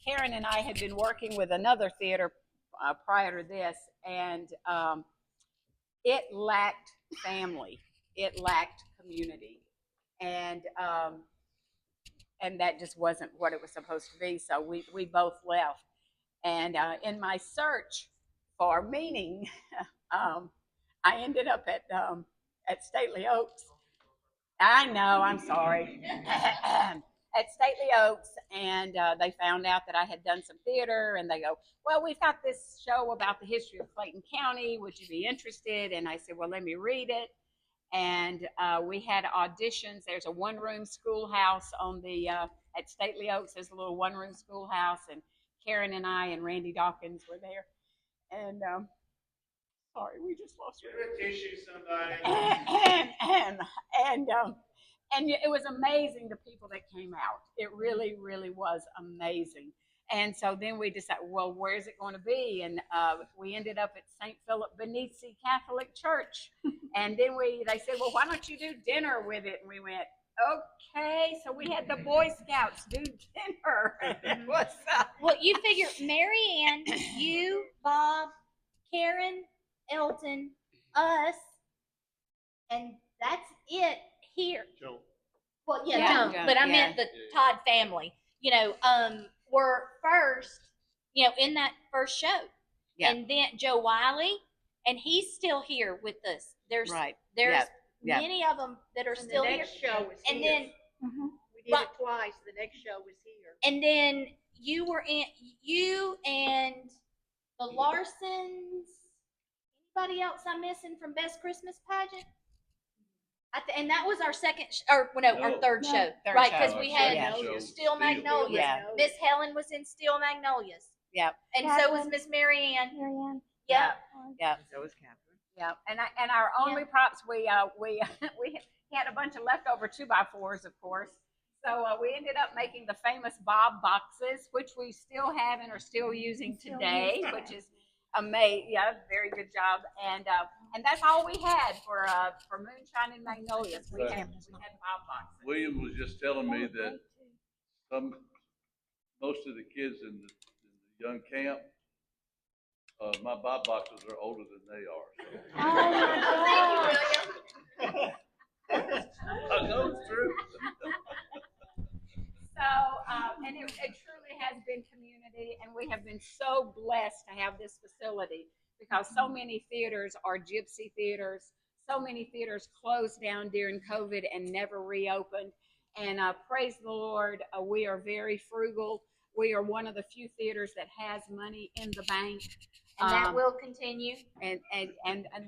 Karen and I had been working with another theater, prior to this, and, it lacked family, it lacked community, and that just wasn't what it was supposed to be. So we both left. And in my search for meaning, I ended up at Stately Oaks. I know, I'm sorry. At Stately Oaks, and they found out that I had done some theater, and they go, well, we've got this show about the history of Clayton County. Would you be interested? And I said, well, let me read it. And we had auditions. There's a one-room schoolhouse on the at Stately Oaks. There's a little one-room schoolhouse, and Karen and I and Randy Dawkins were there. And sorry, we just lost her. Tissue, somebody. And it was amazing, the people that came out. It really, really was amazing. And so then we decided, well, where is it going to be? And we ended up at St. Philip Benizi Catholic Church. And then they said, well, why don't you do dinner with it? And we went, okay. So we had the Boy Scouts do dinner. And it was, Well, you figure Mary Ann, you, Bob, Karen, Elton, us, and that's it here. Joan. Well, yeah, Yeah, Joan, Joan, but I yeah. meant the Todd family. Were first, in that first show. Yeah. And then Joe Wiley, and he's still here with us. There's right. there's Yeah. many of them that are still here. show was And here. then We did it twice. The next show was here. and then you and the Larsons. Anybody else I'm missing from Best Christmas Pageant? And that was our second, our third show, Third right? show. Because we had Yeah. Steel Magnolias. Yeah. Miss Helen was in Steel Magnolias, Yeah. and so was Miss Mary Ann. Marianne. Yeah. Yeah. So was Catherine. Yeah, and our only props, we had a bunch of leftover 2x4s, of course. So we ended up making the famous Bob boxes, which we still have and are still using today, which is amazing. Yeah, very good job. And that's all we had for Moonshine and Magnolias. We had Bob boxes. William was just telling me that most of the kids in the young camp My buy boxes are older than they are. Oh my God. I know it's true. So, and it truly has been community, and we have been so blessed to have this facility because so many theaters are gypsy theaters. So many theaters closed down during COVID and never reopened. And praise the Lord, we are very frugal. We are one of the few theaters that has money in the bank. And that will continue. And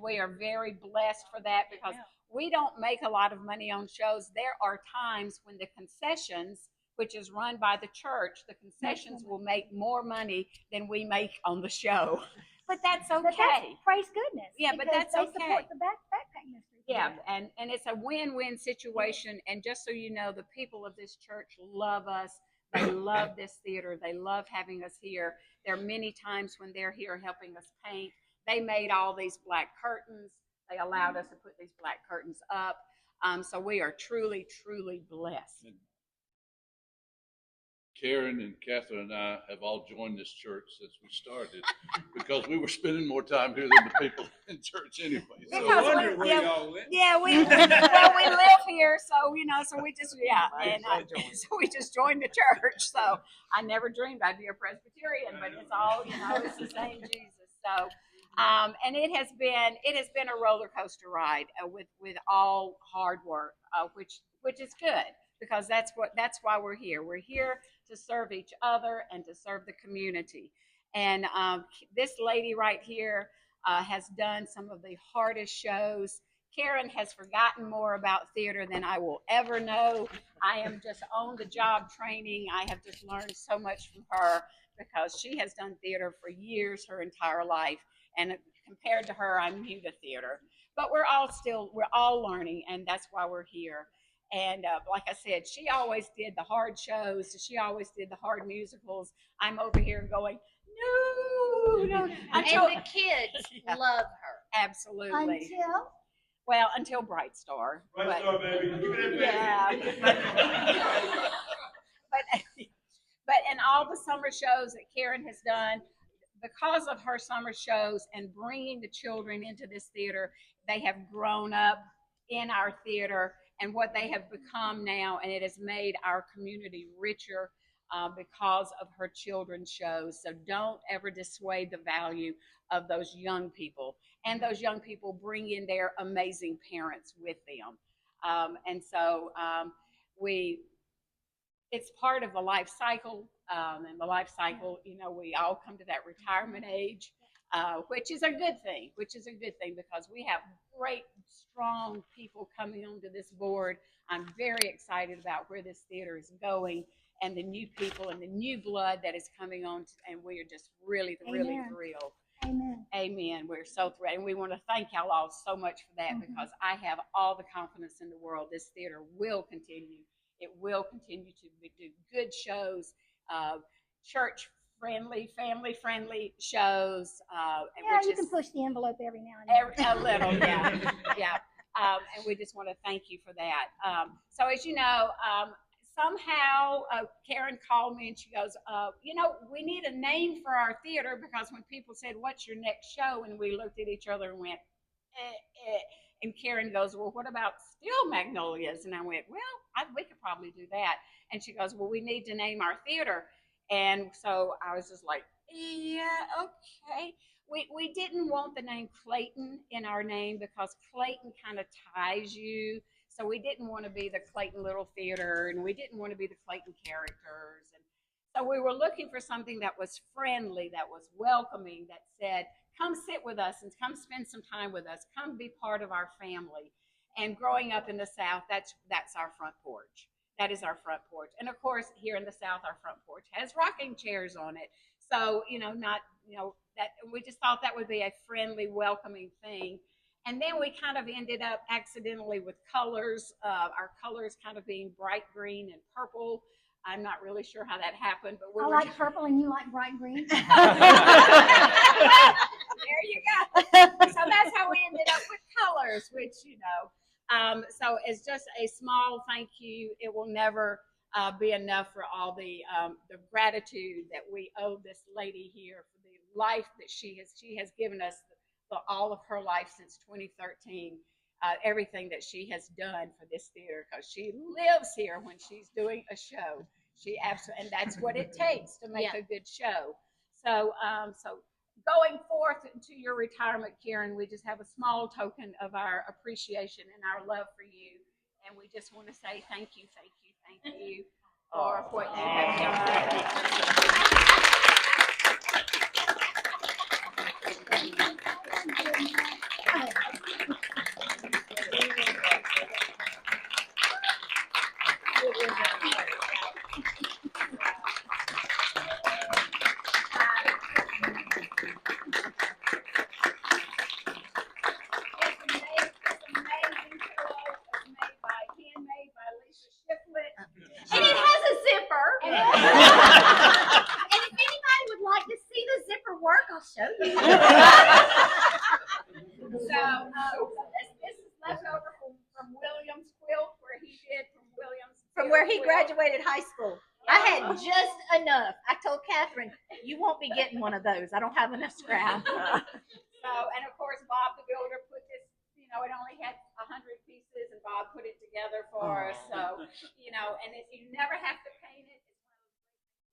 we are very blessed for that because we don't make a lot of money on shows. There are times when the concessions, which is run by the church, the concessions will make more money than we make on the show. But that's okay. But that's, praise goodness. Yeah, but because that's they okay. support the backpack industry. Yeah, and it's a win-win situation. And just so you know, the people of this church love us. They love this theater. They love having us here. There are many times when they're here helping us paint. They made all these black curtains. They allowed us to put these black curtains up. So we are truly, truly blessed. Karen and Catherine and I have all joined this church since we started because we were spending more time here than the people in church anyway. So. Because we live here, so so we just so we just joined the church. So I never dreamed I'd be a Presbyterian, but it's all it's the same Jesus. So and it has been a roller coaster ride with all hard work, which is good because that's why we're here. We're here to serve each other and to serve the community. And this lady right here has done some of the hardest shows. Karen has forgotten more about theater than I will ever know. I am just on the job training. I have just learned so much from her because she has done theater for years, her entire life. And compared to her, I'm new to theater. But we're all learning, and that's why we're here. And like I said, she always did the hard shows. She always did the hard musicals. I'm over here going, no. And the kids love her. Absolutely. Until Bright Star. Bright Star, baby. Yeah. But in all the summer shows that Karen has done, because of her summer shows and bringing the children into this theater, they have grown up in our theater and what they have become now, and it has made our community richer because of her children's shows. So don't ever dissuade the value of those young people, and those young people bring in their amazing parents with them. It's part of the life cycle, and the life cycle, we all come to that retirement age, which is a good thing, because we have great, strong people coming onto this board. I'm very excited about where this theater is going and the new people and the new blood that is coming on, and we are just really thrilled. Amen. We're so thrilled, and we want to thank y'all all so much for that because I have all the confidence in the world this theater will continue. It will continue to do good shows, church-friendly, family-friendly shows. You can push the envelope every now and then. A little, yeah. And we just want to thank you for that. So as you know, somehow Karen called me and she goes, we need a name for our theater because when people said, "What's your next show?" and we looked at each other and went, And Karen goes, "Well, what about Steel Magnolias?" And I went, "Well, we could probably do that." And she goes, "Well, we need to name our theater." And so I was just like, yeah, okay. We didn't want the name Clayton in our name because Clayton kind of ties you. So we didn't want to be the Clayton Little Theater, and we didn't want to be the Clayton characters. And so we were looking for something that was friendly, that was welcoming, that said, "Come sit with us and come spend some time with us. Come be part of our family." And growing up in the South, that's our front porch. That is our front porch. And of course, here in the South, our front porch has rocking chairs on it. So, that we just thought that would be a friendly, welcoming thing. And then we kind of ended up accidentally with colors, our colors kind of being bright green and purple. I'm not really sure how that happened, but I like purple and you like bright green. There you go. So that's how we ended up with colors, which, so it's just a small thank you. It will never be enough for all the gratitude that we owe this lady here for the life that she has given us all of her life since 2013. Everything that she has done for this theater, because she lives here when she's doing a show. She absolutely, and that's what it takes to make a good show. So, going forth into your retirement, Karen, we just have a small token of our appreciation and our love for you, and we just want to say thank you for what you have done. And it has a zipper. And if anybody would like to see the zipper work, I'll show you. So this is left over from Williams quilt where he did From where he graduated high school. I had just enough. I told Catherine, you won't be getting one of those. I don't have enough scrap. So, and of course, Bob the builder put this, it only had 100 pieces, and Bob put it together for us. So, and you never have to paint it.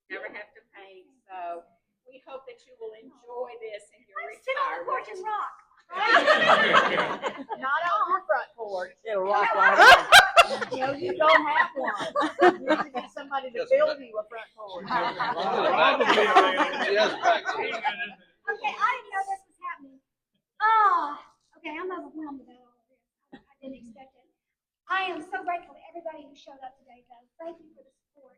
You never have to paint. So, we hope that you will enjoy this in your Sit on the porch retirement. and rock. Not on our front porch. It'll rock right on. You don't have one. You need to get somebody to build you a front porch. She has a back seat. Okay, I didn't know this was happening. Oh, okay, I'm overwhelmed about all of this. I didn't expect it. I am so grateful to everybody who showed up today, though. Thank you for the support.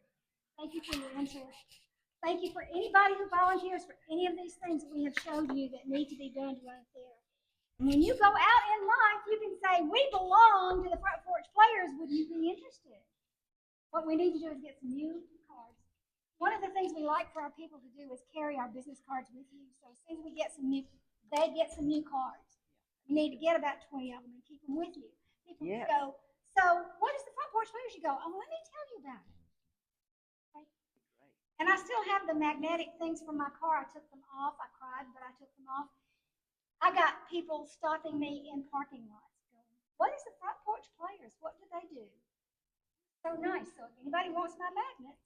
Thank you for your interest. Thank you for anybody who volunteers for any of these things that we have showed you that need to be done to run a theater. And when you go out in life, you can say, we belong to the Front Porch Players. Would you be interested? What we need to do is get some new cards. One of the things we like for our people to do is carry our business cards with you. So as soon as we get some new, they get some new cards. You need to get about 20 of them and keep them with you. People go, so what is the Front Porch Players? You go, oh, let me tell you about it. Okay. And I still have the magnetic things from my car. I took them off. I cried, but I took them off. I got people stopping me in parking lots going, what is the Front Porch Players? What do they do? So nice. So if anybody wants my magnets,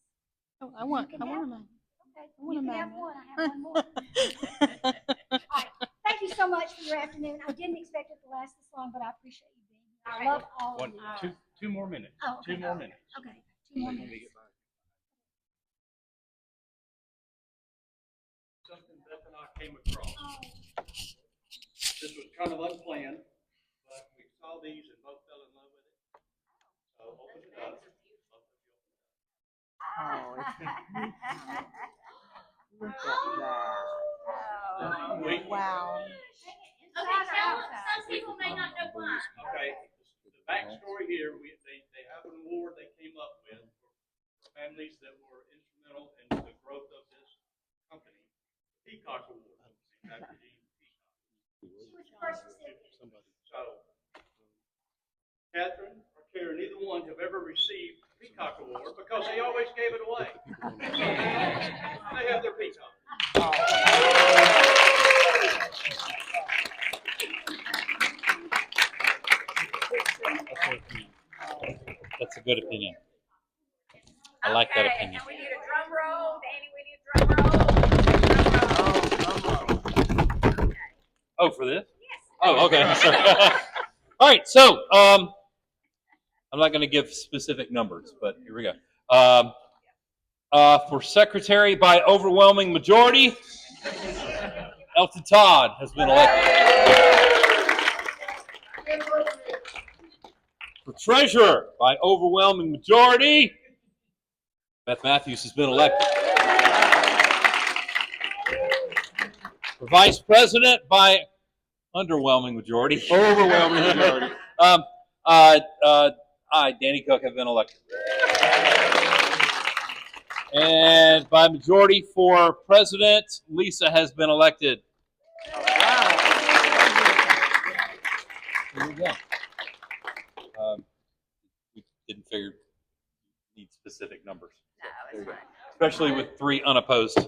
I want a magnet. Okay, want you a can have magnet. one. I have one more. All right. Thank you so much for your afternoon. I didn't expect it to last this long, but I appreciate you being here. I love all of you. Two more minutes. Oh, okay. 2 more minutes. Okay, 2 more minutes. Something Beth and I came across. This was kind of unplanned, but we saw these and both fell in love with it. So open it up. Look at that. Wow. Okay, some people may not know why. Okay, the backstory here, they have an award they came up with for families that were instrumental in the growth of this company. Peacock Award. After the Peacock. She was the first recipient. So, Catherine or Karen, neither one have ever received the Peacock Award because they always gave it away. They have their Peacock. That's a good opinion. I like that opinion. And we need a drum roll. Danny, we need a drum roll. Oh, for this? Yes. Oh, okay. All right. So, I'm not going to give specific numbers, but here we go. For secretary by overwhelming majority, Elton Todd has been elected. For treasurer by overwhelming majority, Beth Matthews has been elected. For vice president by underwhelming majority. Overwhelming majority. I, Danny Cook, have been elected. And by majority for president, Lisa has been elected. Here we go. We didn't figure need specific numbers. No, it's fine. Especially with 3 unopposed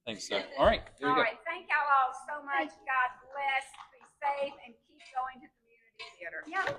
think so. All right, there you All go. right, thank y'all all so much. God bless. Be safe and keep going to community theater. Yeah.